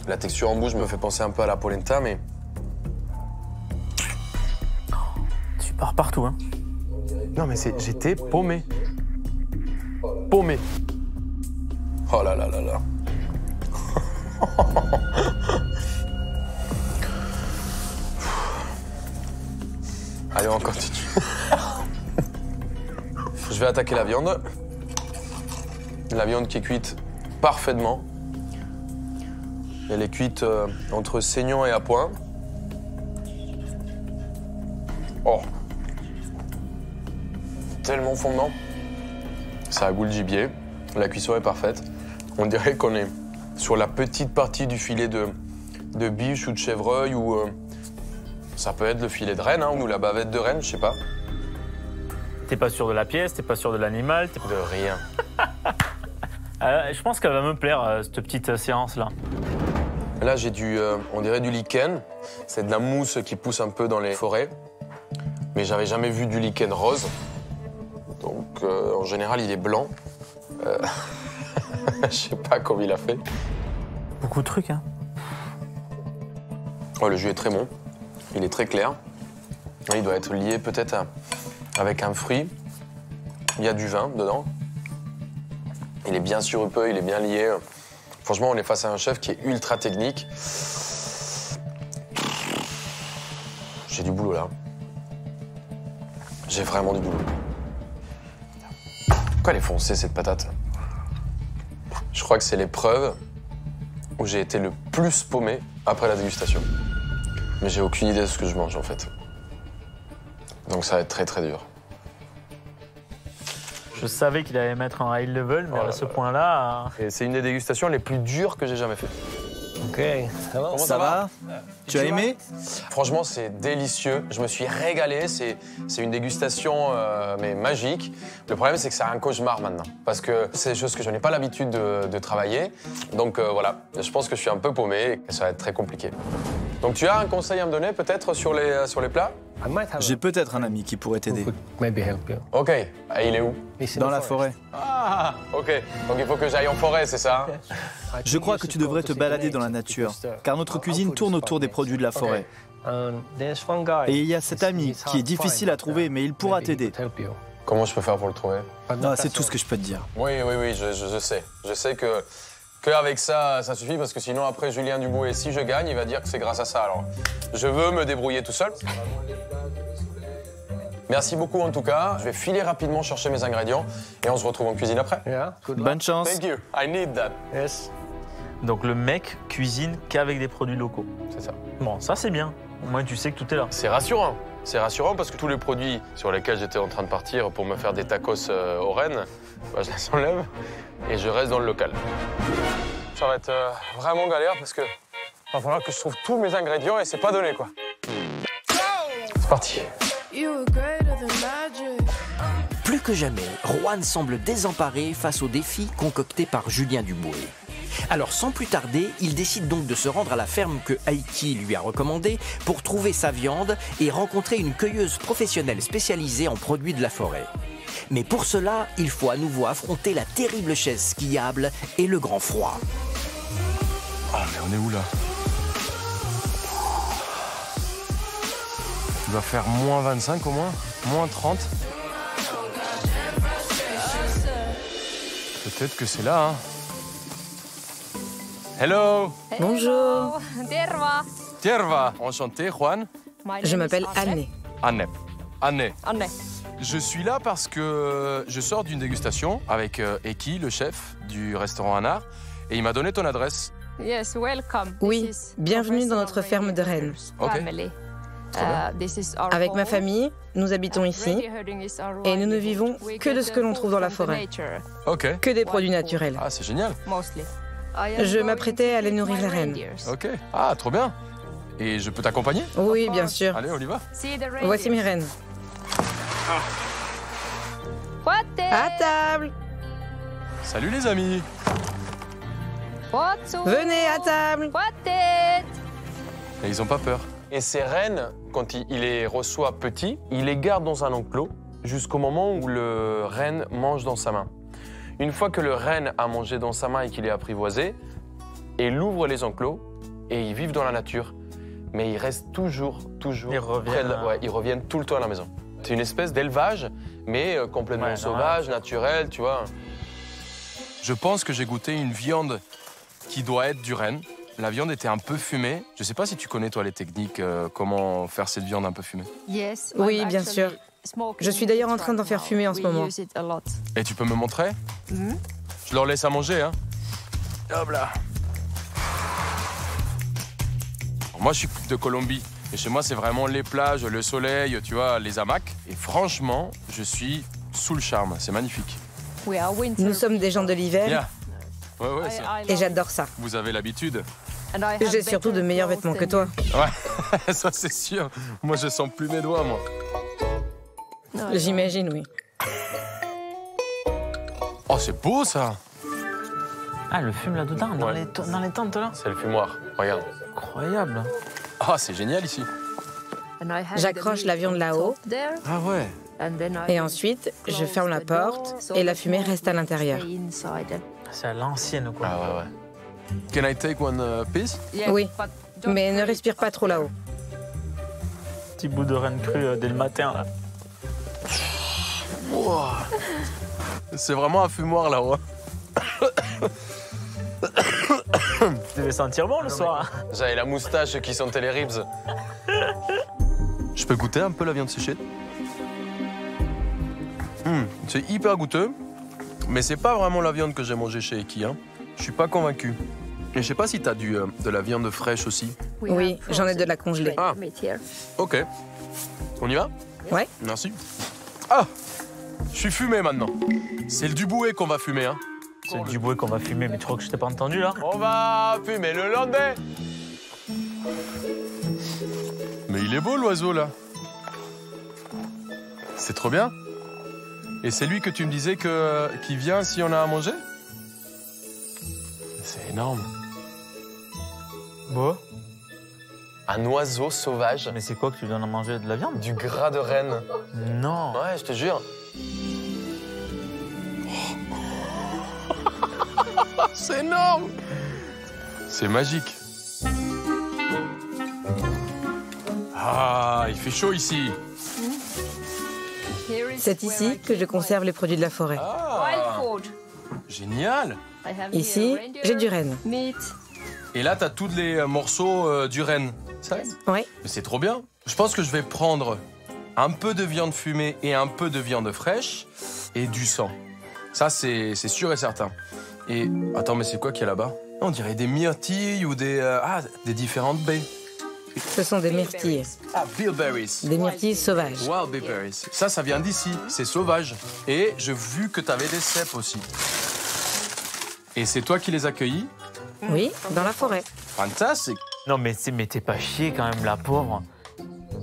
La texture en bouche me fait penser un peu à la polenta, mais... Tu pars partout, hein. Non, mais j'étais paumé. Paumé. Oh là là là là. Allez, on continue. Je vais attaquer la viande. La viande qui est cuite parfaitement. Elle est cuite entre saignant et à point. Oh. Tellement fondant. Ça a goût de gibier. La cuisson est parfaite. On dirait qu'on est sur la petite partie du filet de biche ou de chevreuil ou ça peut être le filet de renne hein, ou la bavette de renne, je sais pas. T'es pas sûr de la pièce, t'es pas sûr de l'animal, t'es... De rien. Je pense qu'elle va me plaire, cette petite séance-là. Là, j'ai on dirait du lichen. C'est de la mousse qui pousse un peu dans les forêts. Mais j'avais jamais vu du lichen rose. Donc, en général, il est blanc. Je sais pas comment il a fait. Beaucoup de trucs, hein. Oh, le jus est très bon. Il est très clair. Il doit être lié peut-être avec un fruit. Il y a du vin dedans. Il est bien sirupeux, il est bien lié. Franchement, on est face à un chef qui est ultra technique. J'ai du boulot là. J'ai vraiment du boulot. Pourquoi elle est foncée cette patate? Je crois que c'est l'épreuve où j'ai été le plus paumé après la dégustation. Mais j'ai aucune idée de ce que je mange en fait. Donc ça va être très très dur. Je savais qu'il allait mettre en high level, mais à ce point-là... Et c'est une des dégustations les plus dures que j'ai jamais fait. Ok. Comment ça va? Tu as aimé? Franchement, c'est délicieux. Je me suis régalé. C'est une dégustation mais magique. Le problème, c'est que c'est un cauchemar maintenant. Parce que c'est des choses que je n'ai pas l'habitude de travailler. Donc voilà, je pense que je suis un peu paumé et ça va être très compliqué. Donc tu as un conseil à me donner peut-être sur les plats? J'ai peut-être un ami qui pourrait t'aider. Ok. Et il est où? Dans la forêt. Ah, ok. Donc il faut que j'aille en forêt, c'est ça? Je crois que tu devrais te balader dans la nature, car notre cuisine tourne autour des produits de la forêt. Et il y a cet ami qui est difficile à trouver, mais il pourra t'aider. Comment je peux faire pour le trouver? C'est tout ce que je peux te dire. Oui, je sais. Je sais qu'avec ça, ça suffit, parce que sinon, après, Julien Dubois, si je gagne, il va dire que c'est grâce à ça. Alors, je veux me débrouiller tout seul. Merci beaucoup, en tout cas. Je vais filer rapidement chercher mes ingrédients et on se retrouve en cuisine après. Bonne chance. Thank you. I need that. Yes. Donc, le mec cuisine qu'avec des produits locaux. C'est ça. Bon, ça, c'est bien. Au moins, tu sais que tout est là. C'est rassurant. C'est rassurant parce que tous les produits sur lesquels j'étais en train de partir pour me faire des tacos aux rennes, bah, je les enlève et je reste dans le local. Ça va être vraiment galère parce que va falloir que je trouve tous mes ingrédients et c'est pas donné, quoi. C'est parti. Plus que jamais, Juan semble désemparé face au défi concocté par Julien Dubois. Alors sans plus tarder, il décide donc de se rendre à la ferme que Aiki lui a recommandée pour trouver sa viande et rencontrer une cueilleuse professionnelle spécialisée en produits de la forêt. Mais pour cela, il faut à nouveau affronter la terrible chaise skiable et le grand froid. Ah, mais on est où là? Il va faire moins 25 au moins, moins 30. Peut-être que c'est là, hein. Hello. Bonjour. Tierva. Enchanté, Juan. Je m'appelle Anne. Anne. Je suis là parce que je sors d'une dégustation avec Eki, le chef du restaurant Anar, et il m'a donné ton adresse. Oui, bienvenue dans notre ferme de rennes. Ok. Avec ma famille, nous habitons ici et nous ne vivons que de ce que l'on trouve dans la forêt. Ok. Que des produits naturels. Ah, c'est génial. Je m'apprêtais à aller nourrir les rennes. Ok. Ah, trop bien. Et je peux t'accompagner? Oui, bien sûr. Allez, on y va. Voici mes rennes. À table! Salut les amis. Venez à table! Et ils ont pas peur. Et ces rennes, quand il les reçoit petits, il les garde dans un enclos jusqu'au moment où le renne mange dans sa main. Une fois que le renne a mangé dans sa main et qu'il est apprivoisé, il ouvre les enclos et ils vivent dans la nature. Mais ils restent toujours Ils reviennent, ils reviennent tout le temps à la maison. C'est une espèce d'élevage, mais complètement sauvage, naturel, tu vois. Je pense que j'ai goûté une viande qui doit être du renne. La viande était un peu fumée. Je sais pas si tu connais, toi, les techniques, comment faire cette viande un peu fumée. Oui, bien sûr. Je suis d'ailleurs en train d'en faire fumer en ce moment. Et tu peux me montrer? Je leur laisse à manger, hein. Hop là. Moi, je suis de Colombie. Et chez moi, c'est vraiment les plages, le soleil, tu vois, les hamacs. Et franchement, je suis sous le charme. C'est magnifique. Nous sommes des gens de l'hiver. Yeah. Ouais, ça. Et j'adore ça. Vous avez l'habitude. J'ai surtout de meilleurs vêtements que toi. Ouais, ça c'est sûr. Moi, je sens plus mes doigts, moi. J'imagine, oui. Oh, c'est beau, ça. Ah, le fume là-dedans, dans les tentes, là. C'est le fumoir, regarde. Incroyable. Ah, c'est génial ici. J'accroche la viande là-haut. Ah ouais. Et ensuite, je ferme la porte et la fumée reste à l'intérieur. C'est à l'ancienne, quoi. Ah ouais. Can I take one piece? Oui, mais ne respire pas trop là-haut. Petit bout de reine crue dès le matin, là. Wow. C'est vraiment un fumoir, là-haut. Tu devais sentir bon le soir. J'avais la moustache qui sentait les ribs. Je peux goûter un peu la viande séchée? C'est hyper goûteux, mais c'est pas vraiment la viande que j'ai mangée chez Eki. Hein. Je suis pas convaincu. Et je sais pas si t'as de la viande fraîche aussi. Oui, j'en ai de la congelée. Ah, ok. On y va? Ouais. Merci. Ah, je suis fumé maintenant. C'est le Duboué qu'on va fumer, hein. C'est le Duboué qu'on va fumer, mais tu crois que je t'ai pas entendu, là? On va fumer le landais. Mais il est beau, l'oiseau, là. C'est trop bien. Et c'est lui que tu me disais qui vient si on a à manger? C'est énorme. Bon. Un oiseau sauvage. Mais c'est quoi que tu donnes à manger? De la viande? Du gras de renne. Non. Ouais, je te jure. C'est énorme. C'est magique. Ah, il fait chaud ici. C'est ici que je conserve les produits de la forêt. Ah, génial. Ici, j'ai du renne. Et là, t'as tous les morceaux du renne. Oui. Mais c'est trop bien. Je pense que je vais prendre un peu de viande fumée et un peu de viande fraîche et du sang. Ça, c'est sûr et certain. Et attends, mais c'est quoi qu'il y a là-bas? On dirait des myrtilles ou des différentes baies. Ce sont des myrtilles. Ah, bilberries. Des myrtilles sauvages. Wild bilberries. Ça vient d'ici. C'est sauvage. Et j'ai vu que tu avais des cèpes aussi. Et c'est toi qui les accueillis? Oui, dans la forêt. Fantastique. Non, mais t'es pas chier quand même, la pauvre.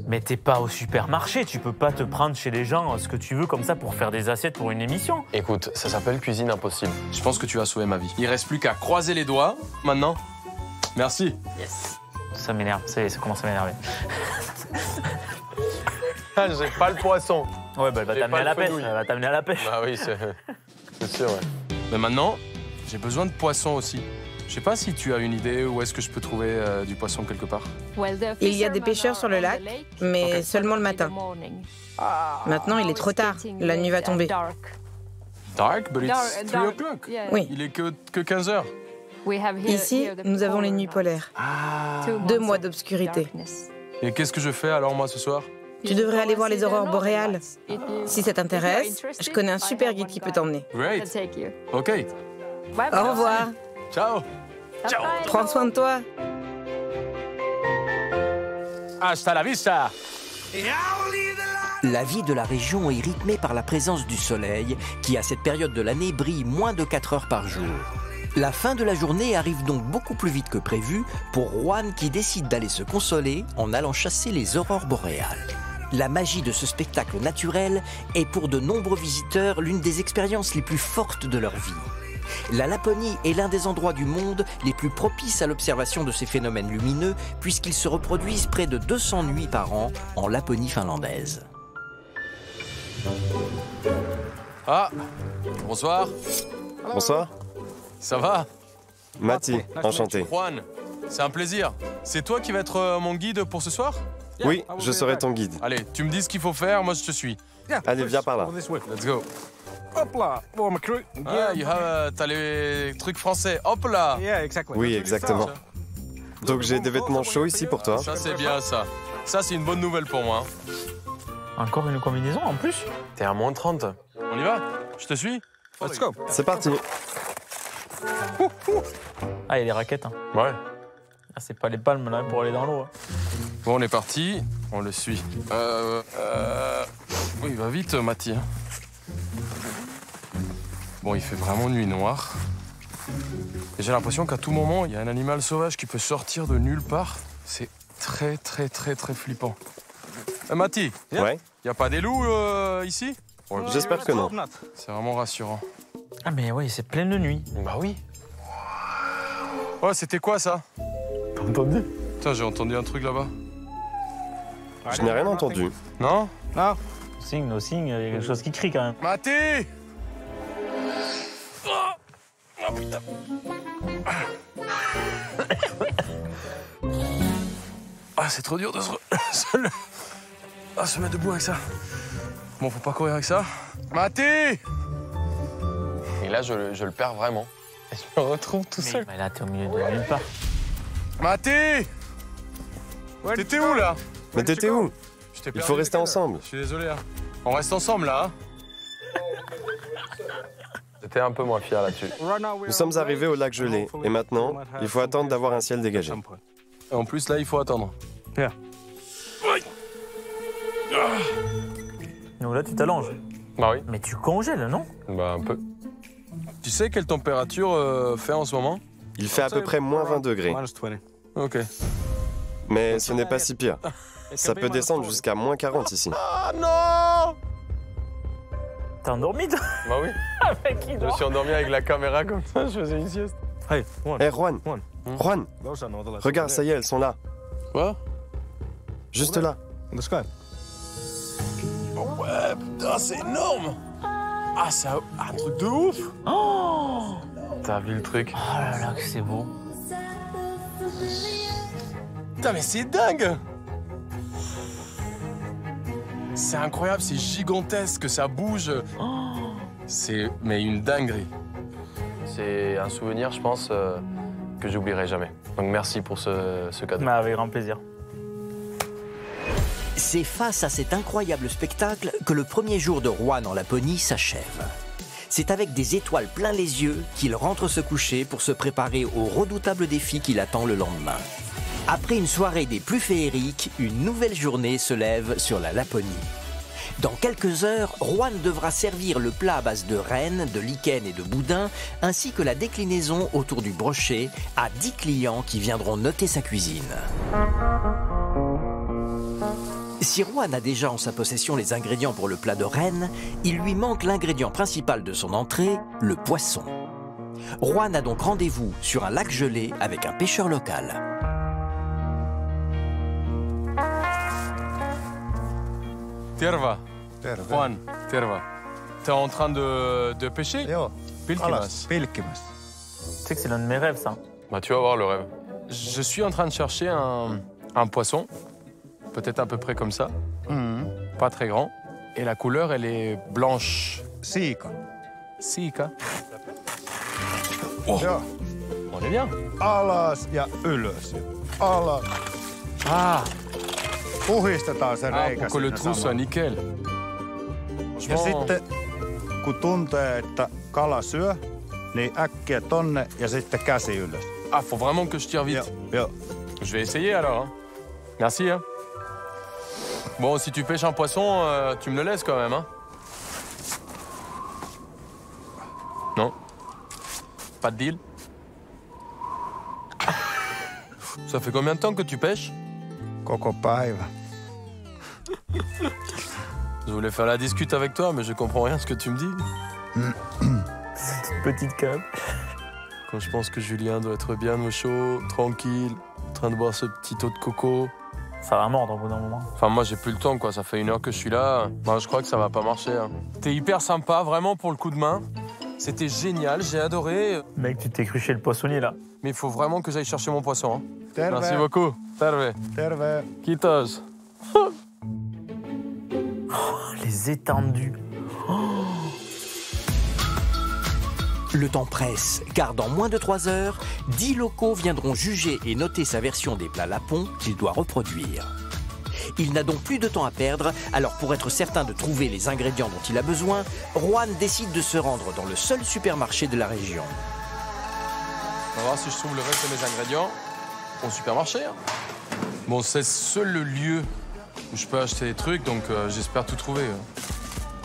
Mais t'es pas au supermarché, tu peux pas te prendre chez les gens ce que tu veux comme ça pour faire des assiettes pour une émission. Écoute, ça s'appelle cuisine impossible. Je pense que tu as sauvé ma vie. Il reste plus qu'à croiser les doigts, maintenant. Merci. Yes. Ça m'énerve, ça commence à m'énerver. J'ai pas le poisson. Ouais, bah elle va t'amener à la pêche. Elle va t'amener à la pêche. Bah oui, c'est sûr, ouais. Mais maintenant, j'ai besoin de poisson aussi. Je sais pas si tu as une idée où est-ce que je peux trouver du poisson quelque part. Il y a des pêcheurs sur le lac, mais seulement le matin. Maintenant, il est trop tard. La nuit va tomber. Dark, but it's 3 o'clock. Oui. Il est que 15 heures. Ici, nous avons les nuits polaires. 2 mois d'obscurité. Et qu'est-ce que je fais alors moi ce soir? Tu devrais aller voir les aurores boréales. Si ça t'intéresse, je connais un super guide qui peut t'emmener. Great. Ok. Au revoir. Ciao. Ciao. Prends soin de toi. Hasta la vista. La vie de la région est rythmée par la présence du soleil, qui à cette période de l'année brille moins de 4 heures par jour. La fin de la journée arrive donc beaucoup plus vite que prévu pour Juan qui décide d'aller se consoler en allant chasser les aurores boréales. La magie de ce spectacle naturel est pour de nombreux visiteurs l'une des expériences les plus fortes de leur vie. La Laponie est l'un des endroits du monde les plus propices à l'observation de ces phénomènes lumineux puisqu'ils se reproduisent près de 200 nuits par an en Laponie finlandaise. Ah, bonsoir. Bonsoir. Ça va? Mati, enchanté. Juan, c'est un plaisir. C'est toi qui vas être mon guide pour ce soir? Oui, je serai ton guide. Allez, tu me dis ce qu'il faut faire, moi je te suis. Allez, viens par là. Let's go. Hop là, t'as les trucs français. Hop là. Oui, exactement. Donc j'ai des vêtements chauds ici pour toi. Ça c'est bien ça. Ça c'est une bonne nouvelle pour moi. Encore une combinaison en plus? T'es à moins 30. On y va? Je te suis? Let's go. C'est parti. Ah, il y a des raquettes. Hein. Ouais. Ah, c'est pas les palmes là pour aller dans l'eau. Bon, on est parti. On le suit. Oui, il va vite, Mati. Bon, il fait vraiment nuit noire. Et j'ai l'impression qu'à tout moment, il y a un animal sauvage qui peut sortir de nulle part. C'est très, très, très, très flippant. Mati, ouais. Y a pas des loups ici? J'espère que non. C'est vraiment rassurant. Ah, mais oui, c'est plein de nuit. Bah oui. Ouais, c'était quoi ça? T'as entendu? Putain, j'ai entendu un truc là-bas. Je n'ai rien entendu. Non? Non. No signe, il y a quelque chose qui crie quand même. Mati! Oh putain. Ah, c'est trop dur de se mettre debout avec ça. Bon, faut pas courir avec ça. Mati! Et là, je le perds vraiment. Et je me retrouve tout seul. Mais là, t'es au milieu de nulle part. Mati! T'étais où, là? Mais t'étais où? Il faut rester ensemble. Je suis désolé. Hein. On reste ensemble, là. Hein. J'étais un peu moins fier là-dessus. Nous sommes arrivés au lac gelé. Et maintenant, il faut attendre d'avoir un ciel dégagé. Et en plus, là, il faut attendre. Donc là, tu t'allonges. Bah oui. Mais tu congèles, non? Bah un peu. Tu sais quelle température fait en ce moment? Il fait à peu près moins 20 degrés. Ok. Mais ce n'est pas si pire. Ça peut descendre jusqu'à moins 40 ici. Ah non! T'es endormi, toi? Bah oui. Avec qui, je me suis endormi avec la caméra comme ça, je faisais une sieste. Hey, Juan. Juan. Regarde, ça y est, elles sont là. Quoi? Juste là. Oh ouais, putain, c'est énorme! Ah, c'est un truc de ouf! Oh! T'as vu le truc? Oh là là, que c'est beau. Putain, mais c'est dingue! C'est incroyable, c'est gigantesque, ça bouge. Oh. C'est mais une dinguerie. C'est un souvenir, je pense, que j'oublierai jamais. Donc merci pour ce cadeau. Mais avec grand plaisir. C'est face à cet incroyable spectacle que le premier jour de Juan en Laponie s'achève. C'est avec des étoiles plein les yeux qu'il rentre se coucher pour se préparer au redoutable défi qui l'attend le lendemain. Après une soirée des plus féeriques, une nouvelle journée se lève sur la Laponie. Dans quelques heures, Juan devra servir le plat à base de rennes, de lichen et de boudin, ainsi que la déclinaison autour du brochet à 10 clients qui viendront noter sa cuisine. Si Juan a déjà en sa possession les ingrédients pour le plat de rennes, il lui manque l'ingrédient principal de son entrée, le poisson. Juan a donc rendez-vous sur un lac gelé avec un pêcheur local. Terva. Juan, terva. T'es en train de pêcher? Pilkimas. Tu sais que c'est l'un de mes rêves, ça. Bah, tu vas voir le rêve. Je suis en train de chercher un poisson, peut-être à peu près comme ça, pas très grand. Et la couleur, elle est blanche. Siika. Siika. Oh. On est bien. Alas ja ylös. Alas. Ah. Puhistetaan se reikä pour que le trou soit nickel. Ja sitten, kun tuntee, että kala syö, niin äkkiä tonne ja sitten käsi ylös. Ah, faut vraiment que je tire vite. Joo. Je vais essayer alors. Hein. Merci. Hein. Bon, si tu pêches un poisson, tu me le laisses quand même, hein? Non? Pas de deal? Ça fait combien de temps que tu pêches? Koko päivä. Je voulais faire la discute avec toi, mais je comprends rien à ce que tu me dis. Petite cape. Quand je pense que Julien doit être bien au chaud, tranquille, en train de boire ce petit eau de coco. Ça va mordre au bout d'un moment. Enfin, moi, j'ai plus le temps, quoi. Ça fait 1 heure que je suis là. Moi, je crois que ça va pas marcher. Hein. T'es hyper sympa, vraiment, pour le coup de main. C'était génial, j'ai adoré. Mec, tu t'es cru chez le poissonnier, là. Mais il faut vraiment que j'aille chercher mon poisson. Hein. Terve. Merci beaucoup. Terve. Terve. Kiitos. Les étendues. Le temps presse, car dans moins de 3 heures, 10 locaux viendront juger et noter sa version des plats lapons qu'il doit reproduire. Il n'a donc plus de temps à perdre, alors pour être certain de trouver les ingrédients dont il a besoin, Juan décide de se rendre dans le seul supermarché de la région. On va voir si je trouve le reste de mes ingrédients au supermarché. Hein. Bon, c'est seul le lieu où je peux acheter des trucs, donc j'espère tout trouver.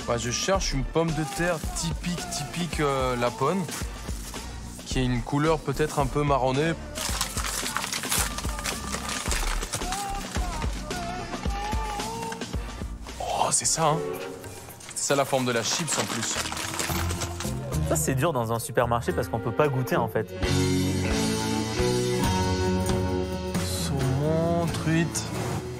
Bah, je cherche une pomme de terre typique laponne, qui a une couleur peut-être un peu marronnée. Oh, c'est ça, hein. C'est ça la forme de la chips en plus. Ça, c'est dur dans un supermarché parce qu'on peut pas goûter, en fait. Saumon, truite.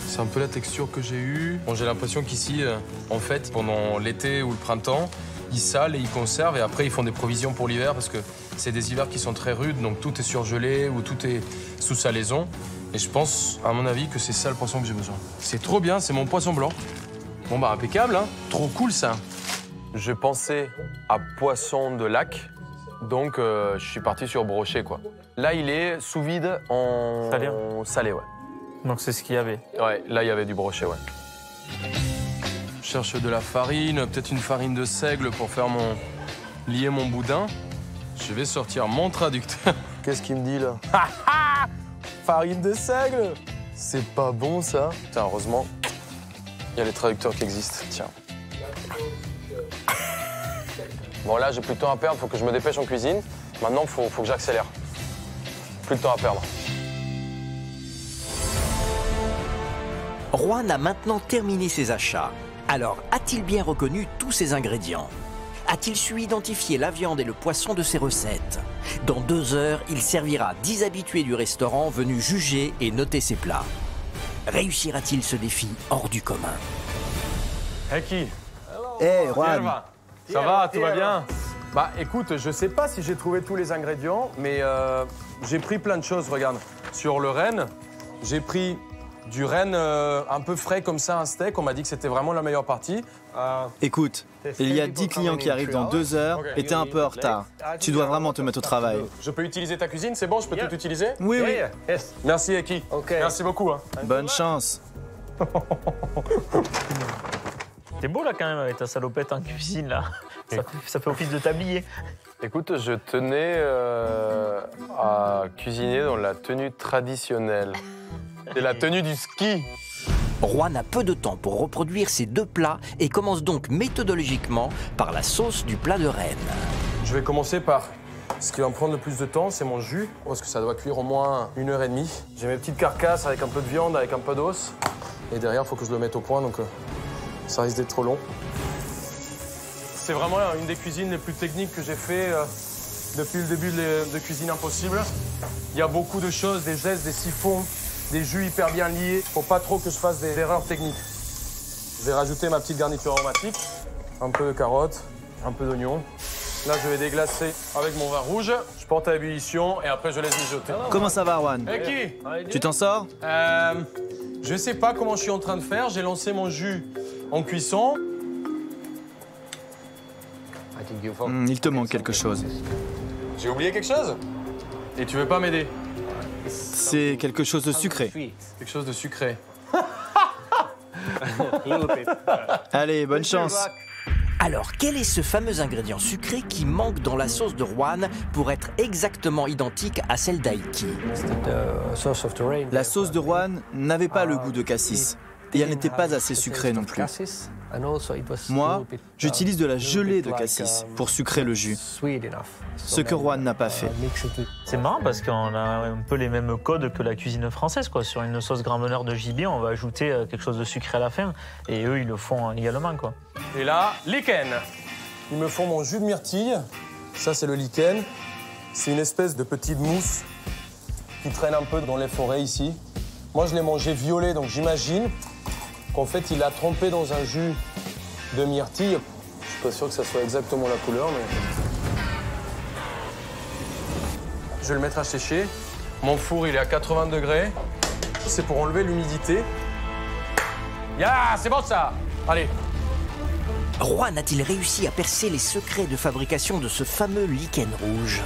C'est un peu la texture que j'ai eue. Bon, j'ai l'impression qu'ici, en fait, pendant l'été ou le printemps, ils salent et ils conservent et après ils font des provisions pour l'hiver parce que c'est des hivers qui sont très rudes, donc tout est surgelé ou tout est sous salaison. Et je pense, à mon avis, que c'est ça le poisson que j'ai besoin. C'est trop bien, c'est mon poisson blanc. Bon bah impeccable, hein. Trop cool ça. Je pensais à poisson de lac, donc je suis parti sur brochet quoi. Là il est sous vide en salé ouais. Donc c'est ce qu'il y avait. Ouais, là il y avait du brochet, ouais. Je cherche de la farine, peut-être une farine de seigle pour faire lier mon boudin. Je vais sortir mon traducteur. Qu'est-ce qu'il me dit là? Farine de seigle? C'est pas bon ça. Putain, heureusement, il y a les traducteurs qui existent. Tiens. Bon là j'ai plus de temps à perdre, faut que je me dépêche en cuisine. Maintenant faut que j'accélère. Plus de temps à perdre. Juan a maintenant terminé ses achats. Alors, a-t-il bien reconnu tous ses ingrédients? A-t-il su identifier la viande et le poisson de ses recettes? Dans 2 heures, il servira 10 habitués du restaurant venus juger et noter ses plats. Réussira-t-il ce défi hors du commun? Eki. Hey, Juan. Ça va, tout va bien? Bah écoute, je sais pas si j'ai trouvé tous les ingrédients, mais j'ai pris plein de choses, regarde. Sur le renne, j'ai pris du renne un peu frais comme ça, un steak. On m'a dit que c'était vraiment la meilleure partie. Écoute, il y a 10 clients qui arrivent dans 2 heures et t'es un peu en retard. Tu dois vraiment te mettre au travail. Je peux utiliser ta cuisine, c'est bon? Je peux tout utiliser? Oui, oui. Merci, Eki. Merci beaucoup. Hein. Bonne chance. T'es beau là quand même avec ta salopette en cuisine là. Ça fait office de tablier. Écoute, je tenais à cuisiner dans la tenue traditionnelle. C'est la tenue du ski. Juan a peu de temps pour reproduire ces 2 plats et commence donc méthodologiquement par la sauce du plat de Rennes. Je vais commencer par ce qui va me prendre le plus de temps, c'est mon jus, parce que ça doit cuire au moins 1h30. J'ai mes petites carcasses avec un peu de viande, avec un peu d'os. Et derrière, il faut que je le mette au point, donc ça risque d'être trop long. C'est vraiment une des cuisines les plus techniques que j'ai fait depuis le début de Cuisine Impossible. Il y a beaucoup de choses, des gestes, des siphons, des jus hyper bien liés. Faut pas trop que je fasse des erreurs techniques. Je vais rajouter ma petite garniture aromatique. Un peu de carottes, un peu d'oignon. Là, je vais déglacer avec mon vin rouge. Je porte à ébullition et après, je laisse mijoter. Comment ça va, Juan? Eki, tu t'en sors? Je sais pas comment je suis en train de faire. J'ai lancé mon jus en cuisson. Il te manque quelque chose. J'ai oublié quelque chose? Et tu veux pas m'aider? C'est quelque chose de sucré. Quelque chose de sucré. Allez, bonne chance. Alors, quel est ce fameux ingrédient sucré qui manque dans la sauce de Juan pour être exactement identique à celle d'Aiki? La sauce de Juan n'avait pas le goût de cassis. et elle n'était pas assez sucrée non plus. Moi, j'utilise de la gelée de cassis pour sucrer le jus, ce que Juan n'a pas fait. C'est marrant parce qu'on a un peu les mêmes codes que la cuisine française, quoi. Sur une sauce grand meneur de gibier, on va ajouter quelque chose de sucré à la fin, et eux, ils le font également, quoi. Et là, lichen. Ils me font mon jus de myrtille. Ça, c'est le lichen. C'est une espèce de petite mousse qui traîne un peu dans les forêts ici. Moi, je l'ai mangé violet, donc j'imagine qu'en fait, il l'a trempé dans un jus de myrtille. Je suis pas sûr que ça soit exactement la couleur, mais... Je vais le mettre à sécher. Mon four, il est à 80 degrés. C'est pour enlever l'humidité. C'est bon, ça. Allez. Juan a-t-il réussi à percer les secrets de fabrication de ce fameux lichen rouge?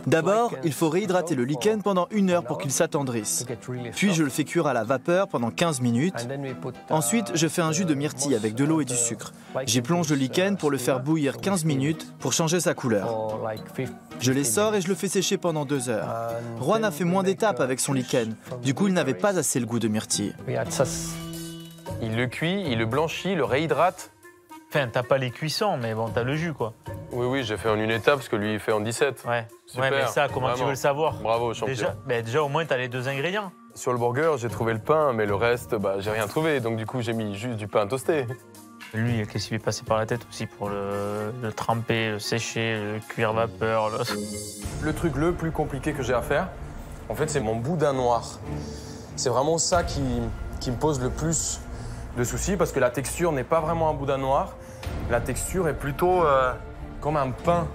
D'abord, il faut réhydrater le lichen pendant 1 heure pour qu'il s'attendrisse. Puis je le fais cuire à la vapeur pendant 15 minutes. Ensuite, je fais un jus de myrtille avec de l'eau et du sucre. J'y plonge le lichen pour le faire bouillir 15 minutes pour changer sa couleur. Je les sors et je le fais sécher pendant 2 heures. Juan a fait moins d'étapes avec son lichen. Du coup, il n'avait pas assez le goût de myrtille. Il le cuit, il le blanchit, le réhydrate. Enfin, t'as pas les cuissons, mais bon, t'as le jus, quoi. Oui, j'ai fait en 1 étape, parce que lui, il fait en 17. Ouais, super, mais ça, comment vraiment. tu veux le savoir? Bravo, champion. Déjà, au moins, t'as les 2 ingrédients. Sur le burger, j'ai trouvé le pain, mais le reste, j'ai rien trouvé. Donc, du coup, j'ai mis juste du pain toasté. Lui, qu'est-ce qui lui est passé par la tête aussi pour le tremper, le sécher, le cuire vapeur. Le truc le plus compliqué que j'ai à faire, en fait, c'est mon boudin noir. C'est vraiment ça qui me pose le plus de soucis, parce que la texture n'est pas vraiment un boudin noir. La texture est plutôt comme un pain.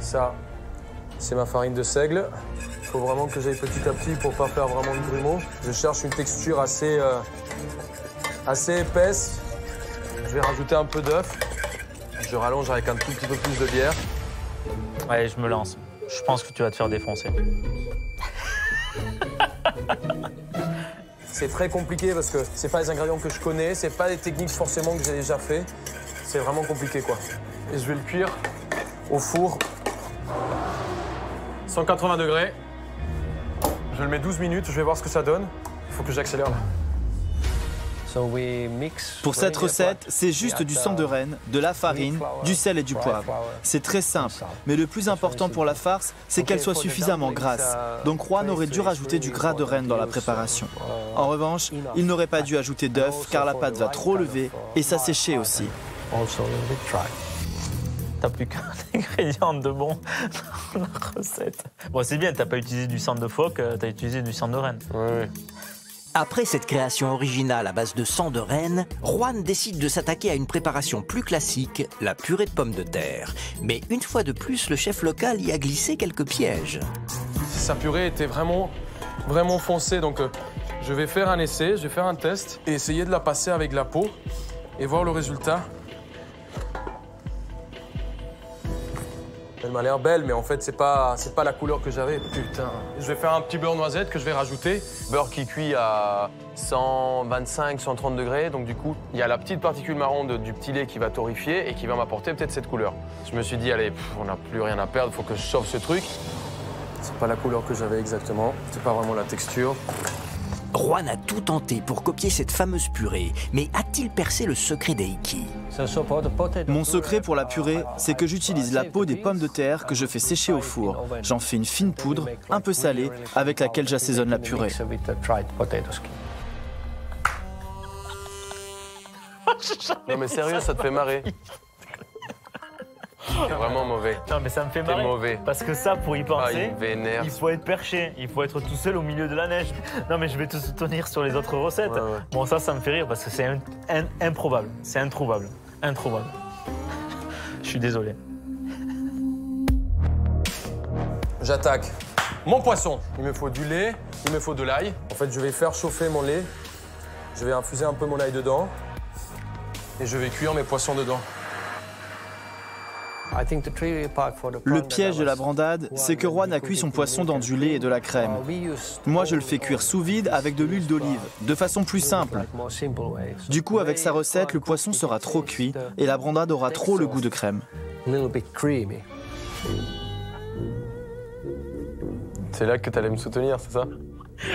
Ça, c'est ma farine de seigle. Il faut vraiment que j'aille petit à petit pour ne pas faire vraiment de grumeaux. Je cherche une texture assez épaisse. Je vais rajouter un peu d'œuf. Je rallonge avec un tout petit peu plus de bière. Ouais, je me lance. Je pense que tu vas te faire défoncer. C'est très compliqué parce que c'est pas des ingrédients que je connais, c'est pas des techniques forcément que j'ai déjà fait. C'est vraiment compliqué, quoi. Et je vais le cuire au four. 180 degrés. Je le mets 12 minutes, je vais voir ce que ça donne. Il faut que j'accélère là. Pour cette recette, c'est juste du sang de renne, de la farine, du sel et du poivre. C'est très simple, mais le plus important pour la farce, c'est qu'elle soit suffisamment grasse. Donc Juan aurait dû rajouter du gras de renne dans la préparation. En revanche, il n'aurait pas dû ajouter d'œuf car la pâte va trop lever et s'assécher aussi. T'as plus qu'un ingrédient de bon dans la recette. Bon, c'est bien, t'as pas utilisé du sang de phoque, t'as utilisé du sang de renne. Oui. Après cette création originale à base de sang de renne, Juan décide de s'attaquer à une préparation plus classique, la purée de pommes de terre. Mais une fois de plus, le chef local y a glissé quelques pièges. Sa purée était vraiment foncée, donc je vais faire un essai, je vais faire un test et essayer de la passer avec la peau et voir le résultat. Elle m'a l'air belle, mais en fait, c'est pas la couleur que j'avais. Putain. Je vais faire un petit beurre noisette que je vais rajouter. Beurre qui cuit à 125, 130 degrés. Donc du coup, il y a la petite particule marron du petit lait qui va torréfier et qui va m'apporter peut-être cette couleur. Je me suis dit, allez, on n'a plus rien à perdre, il faut que je chauffe ce truc. C'est pas la couleur que j'avais exactement. C'est pas vraiment la texture. Juan a tout tenté pour copier cette fameuse purée, mais a-t-il percé le secret d'Eiki? Mon secret pour la purée, c'est que j'utilise la peau des pommes de terre que je fais sécher au four. J'en fais une fine poudre, un peu salée, avec laquelle j'assaisonne la purée. Non mais sérieux, ça te fait marrer? C'est vraiment mauvais. Non mais ça me fait marrer. Mauvais. Parce que ça, pour y penser, il faut être perché, il faut être tout seul au milieu de la neige. Non mais je vais te soutenir sur les autres recettes. Ouais. Bon ça me fait rire parce que c'est improbable. C'est introuvable. Introuvable. Je suis désolé. J'attaque mon poisson. Il me faut du lait, il me faut de l'ail. En fait, je vais faire chauffer mon lait. Je vais infuser un peu mon ail dedans. Et je vais cuire mes poissons dedans. Le piège de la brandade, c'est que Juan a cuit son poisson dans du lait et de la crème. Moi, je le fais cuire sous vide avec de l'huile d'olive, de façon plus simple. Du coup, avec sa recette, le poisson sera trop cuit et la brandade aura trop le goût de crème. C'est là que t'allais me soutenir, c'est ça?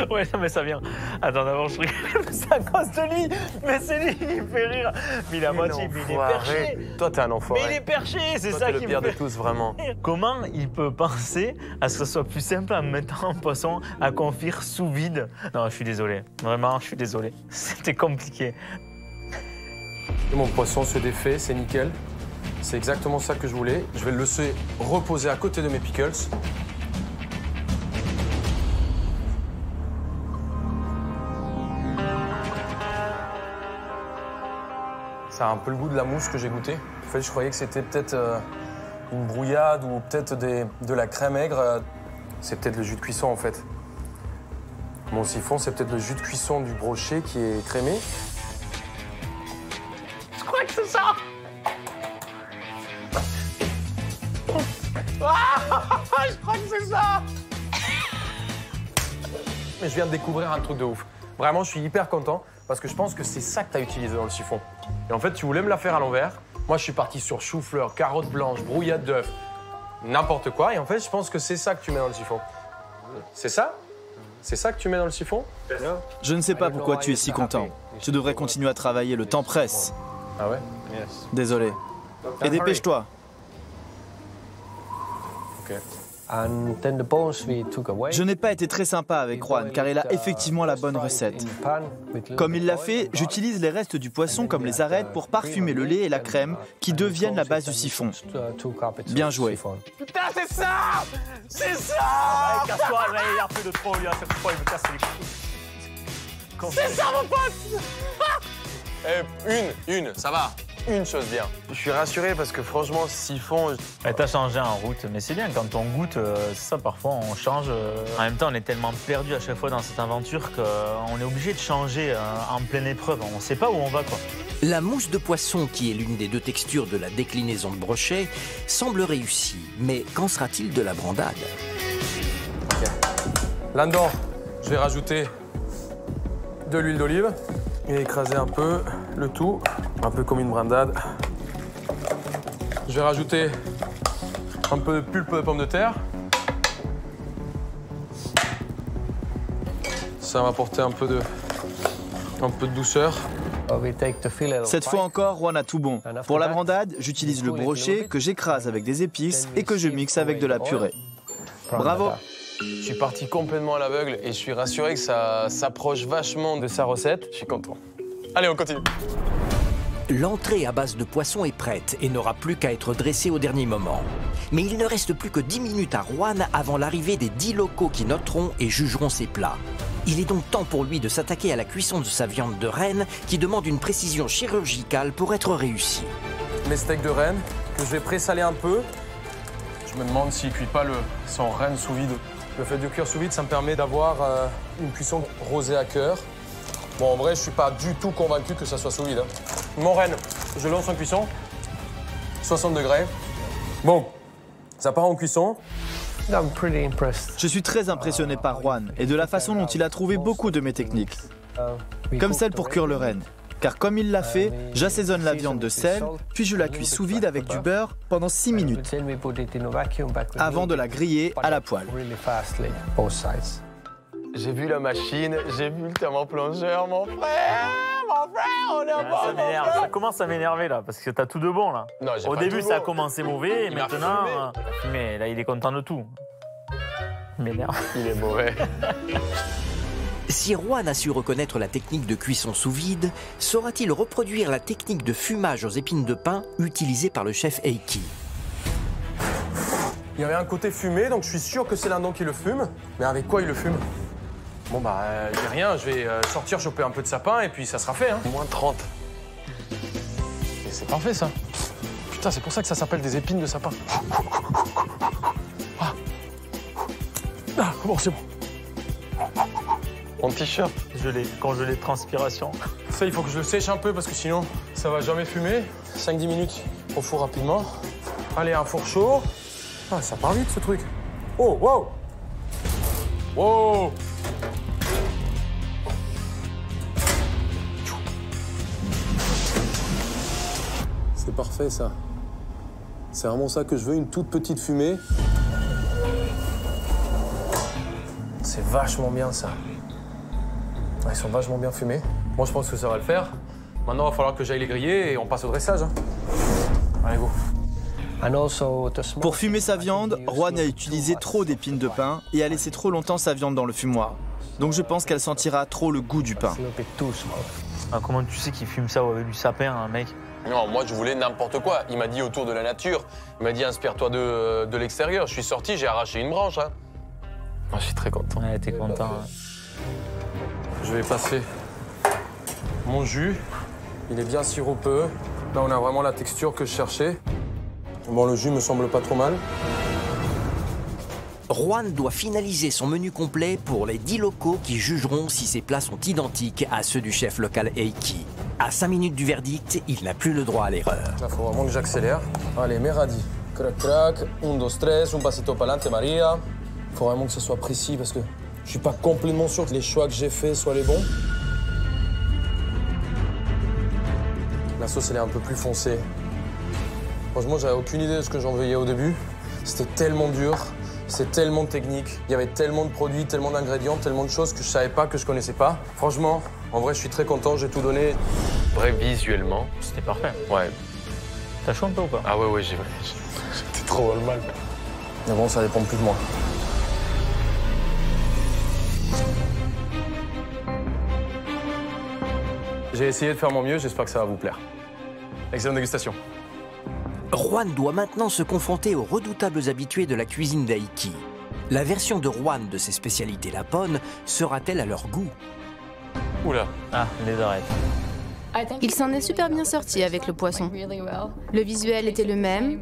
Ouais, non, mais ça vient. Attends, d'abord, je rigole, c'est à cause de lui. Mais c'est lui qui me fait rire. Mais il a moitié, mais il est perché. Toi, t'es un enfoiré. Mais il est perché, c'est ça qui me fait. le pire de tous, vraiment. Comment il peut penser à ce que ce soit plus simple en mettant un poisson à confire sous vide? Non, je suis désolé. Vraiment, je suis désolé. C'était compliqué. Et mon poisson se défait, c'est nickel. C'est exactement ça que je voulais. Je vais le laisser reposer à côté de mes pickles. Ça a un peu le goût de la mousse que j'ai goûté. En fait, je croyais que c'était peut-être une brouillade ou peut-être de la crème aigre. C'est peut-être le jus de cuisson, en fait. Mon siphon, c'est peut-être le jus de cuisson du brochet qui est crémé. Je crois que c'est ça. Je crois que c'est ça. Mais je viens de découvrir un truc de ouf. Vraiment, je suis hyper content parce que je pense que c'est ça que tu as utilisé dans le siphon. Et en fait, tu voulais me la faire à l'envers. Moi, je suis parti sur chou-fleur, carottes blanches, brouillade d'œufs, n'importe quoi. Et en fait, je pense que c'est ça que tu mets dans le siphon. C'est ça? C'est ça que tu mets dans le siphon? Je ne sais pas pourquoi tu es si content. Tu devrais continuer à travailler, le temps presse. Ah ouais? Désolé. Et dépêche-toi. Ok. Je n'ai pas été très sympa avec Juan, car il a effectivement la bonne recette. Comme il l'a fait, j'utilise les restes du poisson comme les arêtes pour parfumer le lait et la crème qui deviennent la base du siphon. Bien joué. Putain, c'est ça! C'est ça! Casse-toi, là, il a fait de trop, lui, à chaque fois, il me casse les couilles. C'est ça, mon pote! Une, ça va. Une chose bien. Je suis rassuré parce que franchement, siphon... T'as changé en route, mais c'est bien, quand on goûte, c'est ça, parfois on change. En même temps, on est tellement perdu à chaque fois dans cette aventure qu'on est obligé de changer en pleine épreuve. On ne sait pas où on va, quoi. La mousse de poisson, qui est l'une des deux textures de la déclinaison de brochet, semble réussie. Mais qu'en sera-t-il de la brandade? Là-dedans, je vais rajouter de l'huile d'olive et écraser un peu le tout, un peu comme une brandade. Je vais rajouter un peu de pulpe de pomme de terre. Ça va apporter un peu de douceur. Cette fois encore, Juan a tout bon. Pour la brandade, j'utilise le brochet que j'écrase avec des épices et que je mixe avec de la purée. Bravo! Je suis parti complètement à l'aveugle et je suis rassuré que ça s'approche vachement de sa recette. Je suis content. Allez, on continue. L'entrée à base de poisson est prête et n'aura plus qu'à être dressée au dernier moment. Mais il ne reste plus que 10 minutes à Juan avant l'arrivée des 10 locaux qui noteront et jugeront ses plats. Il est donc temps pour lui de s'attaquer à la cuisson de sa viande de renne qui demande une précision chirurgicale pour être réussie. Mes steaks de renne que je vais présaler un peu. Je me demande s'il ne cuit pas son renne sous vide. Le fait de cuire sous vide, ça me permet d'avoir une cuisson rosée à cœur. Bon, en vrai, je suis pas du tout convaincu que ça soit sous vide. Mon renne, je lance en cuisson. 60 degrés. Bon, ça part en cuisson. Je suis très impressionné par Juan et de la façon dont il a trouvé beaucoup de mes techniques. Comme celle pour cuire le renne. Car comme il l'a fait, j'assaisonne la viande de sel, puis je la cuis sous vide avec du beurre pendant 6 minutes, avant de la griller à la poêle. J'ai vu la machine, j'ai vu le thermoplongeur, mon frère, on est en bas. Ça commence à m'énerver là, parce que t'as tout de bon là. Non, au début, ça a commencé mauvais, et maintenant, mais là, il est content de tout. Il m'énerve. Il est mauvais. Si Juan a su reconnaître la technique de cuisson sous vide, saura-t-il reproduire la technique de fumage aux épines de pin utilisée par le chef Heikki? Il y avait un côté fumé, donc je suis sûr que c'est l'Indon qui le fume. Mais avec quoi il le fume? Bon bah, j'ai rien, je vais sortir choper un peu de sapin et puis ça sera fait, hein. Moins 30. Et c'est parfait, ça. Putain, c'est pour ça que ça s'appelle des épines de sapin. Ah, bon, c'est bon. Mon t-shirt. Congelé de transpiration. Ça, il faut que je le sèche un peu parce que sinon, ça va jamais fumer. 5-10 minutes au four rapidement. Allez, un four chaud. Ah, ça part vite, ce truc. Oh, wow! Wow! C'est parfait, ça. C'est vraiment ça que je veux, une toute petite fumée. C'est vachement bien ça. Ils sont vachement bien fumés. Moi je pense que ça va le faire. Maintenant il va falloir que j'aille les griller et on passe au dressage. Hein. Allez go. Pour fumer sa viande, Juan a utilisé trop d'épines de pin et a laissé trop longtemps sa viande dans le fumoir. Donc je pense qu'elle sentira trop le goût du pain. Ah, comment tu sais qu'il fume ça avec du sapin, un mec? Non, moi je voulais n'importe quoi. Il m'a dit autour de la nature. Il m'a dit inspire-toi de l'extérieur. Je suis sorti, j'ai arraché une branche. Hein. Moi, je suis très content. Ouais, t'es content. Hein. Je vais passer mon jus. Il est bien sirupeux. Là, on a vraiment la texture que je cherchais. Bon, le jus me semble pas trop mal. Juan doit finaliser son menu complet pour les 10 locaux qui jugeront si ces plats sont identiques à ceux du chef local Eiki. À 5 minutes du verdict, il n'a plus le droit à l'erreur. Là, il faut vraiment que j'accélère. Allez, meradi. Crac, crac. 1, 2, 3. Un pasito pa'lante, Maria. Il faut vraiment que ce soit précis parce que je suis pas complètement sûr que les choix que j'ai faits soient les bons. La sauce, elle est un peu plus foncée. Franchement, j'avais aucune idée de ce que j'en voyais au début. C'était tellement dur, c'est tellement technique. Il y avait tellement de produits, tellement d'ingrédients, tellement de choses que je savais pas, que je connaissais pas. Franchement, en vrai, je suis très content, j'ai tout donné. Vrai, visuellement. C'était parfait. Ouais. T'as chaud un peu ou pas? Ah ouais, j'étais trop mal. Mais bon, ça dépend plus de moi. J'ai essayé de faire mon mieux, j'espère que ça va vous plaire. Excellente dégustation. Juan doit maintenant se confronter aux redoutables habitués de la cuisine d'Aiki. La version de Juan de ses spécialités lapones sera-t-elle à leur goût? Oula. Ah, les oreilles. Il s'en est super bien sorti avec le poisson. Le visuel était le même,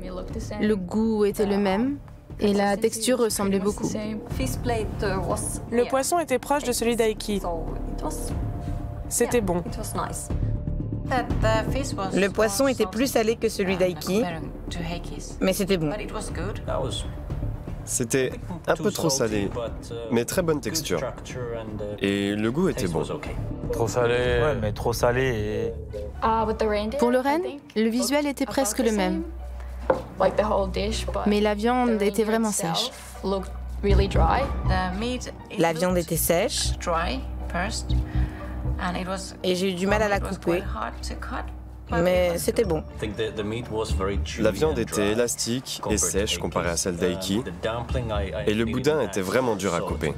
le goût était le même, et la texture ressemblait beaucoup. Le poisson était proche de celui d'Aiki. C'était bon. Le poisson était plus salé que celui d'Aiki, mais c'était bon. C'était un peu trop salé, mais très bonne texture. Et le goût était bon. Trop salé. Ouais, mais trop salé et... Pour le renne, le visuel était presque le même. Mais la viande était vraiment sèche. La viande était sèche, et j'ai eu du mal à la couper, mais c'était bon. La viande était élastique et sèche comparée à celle d'Aiki, et le boudin était vraiment dur à couper.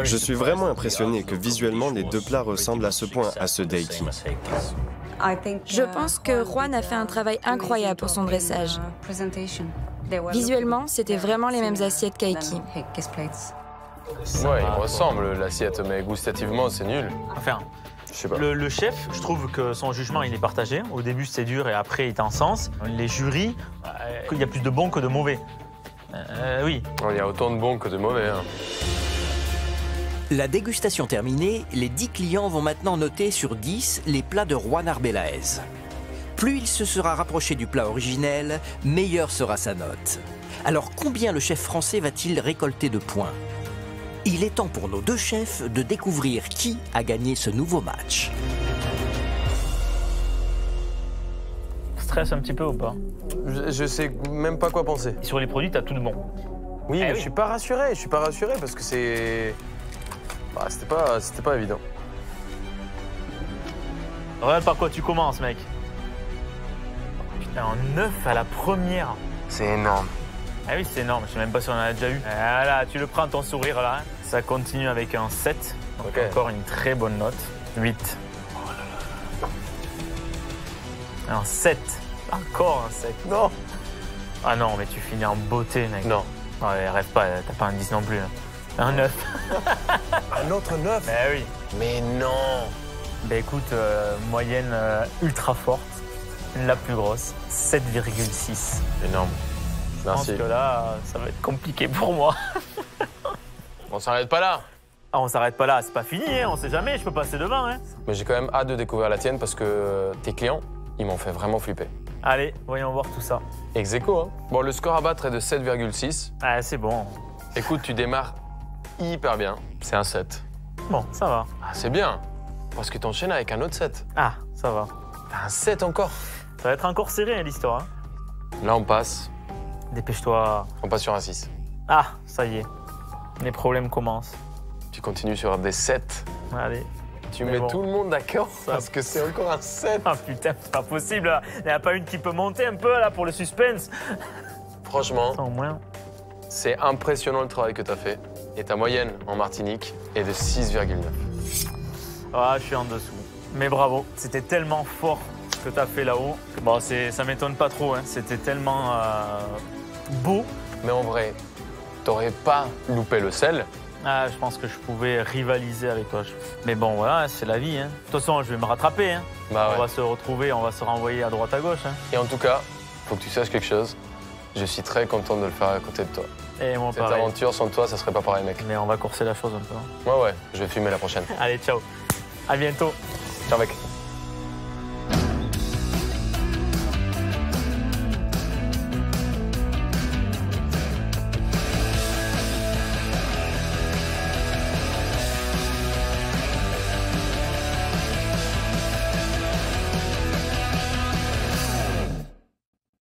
Je suis vraiment impressionné que visuellement les deux plats ressemblent à ce point à ceux d'Aiki. Je pense que Juan a fait un travail incroyable pour son dressage. Visuellement, c'était vraiment les mêmes assiettes qu'Aiki. Ouais, il ressemble l'assiette, mais gustativement, c'est nul. Enfin, je sais pas. Le chef, je trouve que son jugement, il est partagé. Au début, c'est dur et après, il t'encense. Les jurys, il y a plus de bons que de mauvais. Oui. Il y a autant de bons que de mauvais. Hein. La dégustation terminée, les 10 clients vont maintenant noter sur 10 les plats de Juan Arbelaez. Plus il se sera rapproché du plat originel, meilleure sera sa note. Alors combien le chef français va-t-il récolter de points? Il est temps pour nos deux chefs de découvrir qui a gagné ce nouveau match. Stress un petit peu ou pas? Je sais même pas quoi penser. Et sur les produits, t'as tout de bon. Oui, mais je suis pas rassuré. Je suis pas rassuré parce que c'est... Bah, c'était pas évident. Regarde par quoi tu commences, mec. Putain, en 9 à la première. C'est énorme. Ah oui, c'est énorme. Je sais même pas si on en a déjà eu. Voilà, tu le prends ton sourire là. Ça continue avec un 7. Donc encore une très bonne note. 8. Oh là là. Un 7. Encore un 7. Non. Ah non, mais tu finis en beauté, mec. Non. Ouais, rêve pas, t'as pas un 10 non plus. Là. Un 9. Un autre 9? Bah oui. Mais non. Bah écoute, moyenne ultra forte. La plus grosse. 7,6. Énorme. Je pense que là, ça va être compliqué pour moi. On s'arrête pas là. Ah, on s'arrête pas là, c'est pas fini, hein. On sait jamais, je peux passer devant. Hein. Mais j'ai quand même hâte de découvrir la tienne parce que tes clients, ils m'ont fait vraiment flipper. Allez, voyons voir tout ça. Ex aequo, hein. Bon, le score à battre est de 7,6. Ah, c'est bon. Écoute, tu démarres hyper bien. C'est un 7. Bon, ça va. Ah, c'est bien. Parce que t'enchaînes avec un autre 7. Ah, ça va. T'as un 7 encore. Ça va être encore serré, hein, l'histoire. Hein. Là, on passe. Dépêche-toi. On passe sur un 6. Ah, ça y est. Les problèmes commencent. Tu continues sur des 7. Allez. Tu mets tout le monde d'accord parce que c'est encore un 7. Ah putain, c'est pas possible. Là. Il n'y a pas une qui peut monter un peu là pour le suspense. Franchement, au moins. C'est impressionnant le travail que tu as fait. Et ta moyenne en Martinique est de 6,9. Ah, je suis en dessous. Mais bravo, c'était tellement fort ce que tu as fait là-haut. Bon, ça m'étonne pas trop, hein. C'était tellement beau. Mais en vrai, t'aurais pas loupé le sel. Ah, je pense que je pouvais rivaliser avec toi. Mais bon, voilà, c'est la vie. Hein. De toute façon, je vais me rattraper. Hein. Bah ouais. On va se retrouver, on va se renvoyer à droite à gauche. Hein. Et en tout cas, faut que tu saches quelque chose. Je suis très content de le faire à côté de toi. Et moi, Cette pareil. aventure, sans toi, ça serait pas pareil, mec. Mais on va courser la chose un peu. Ouais, je vais fumer la prochaine. Allez, ciao. À bientôt. Ciao, mec.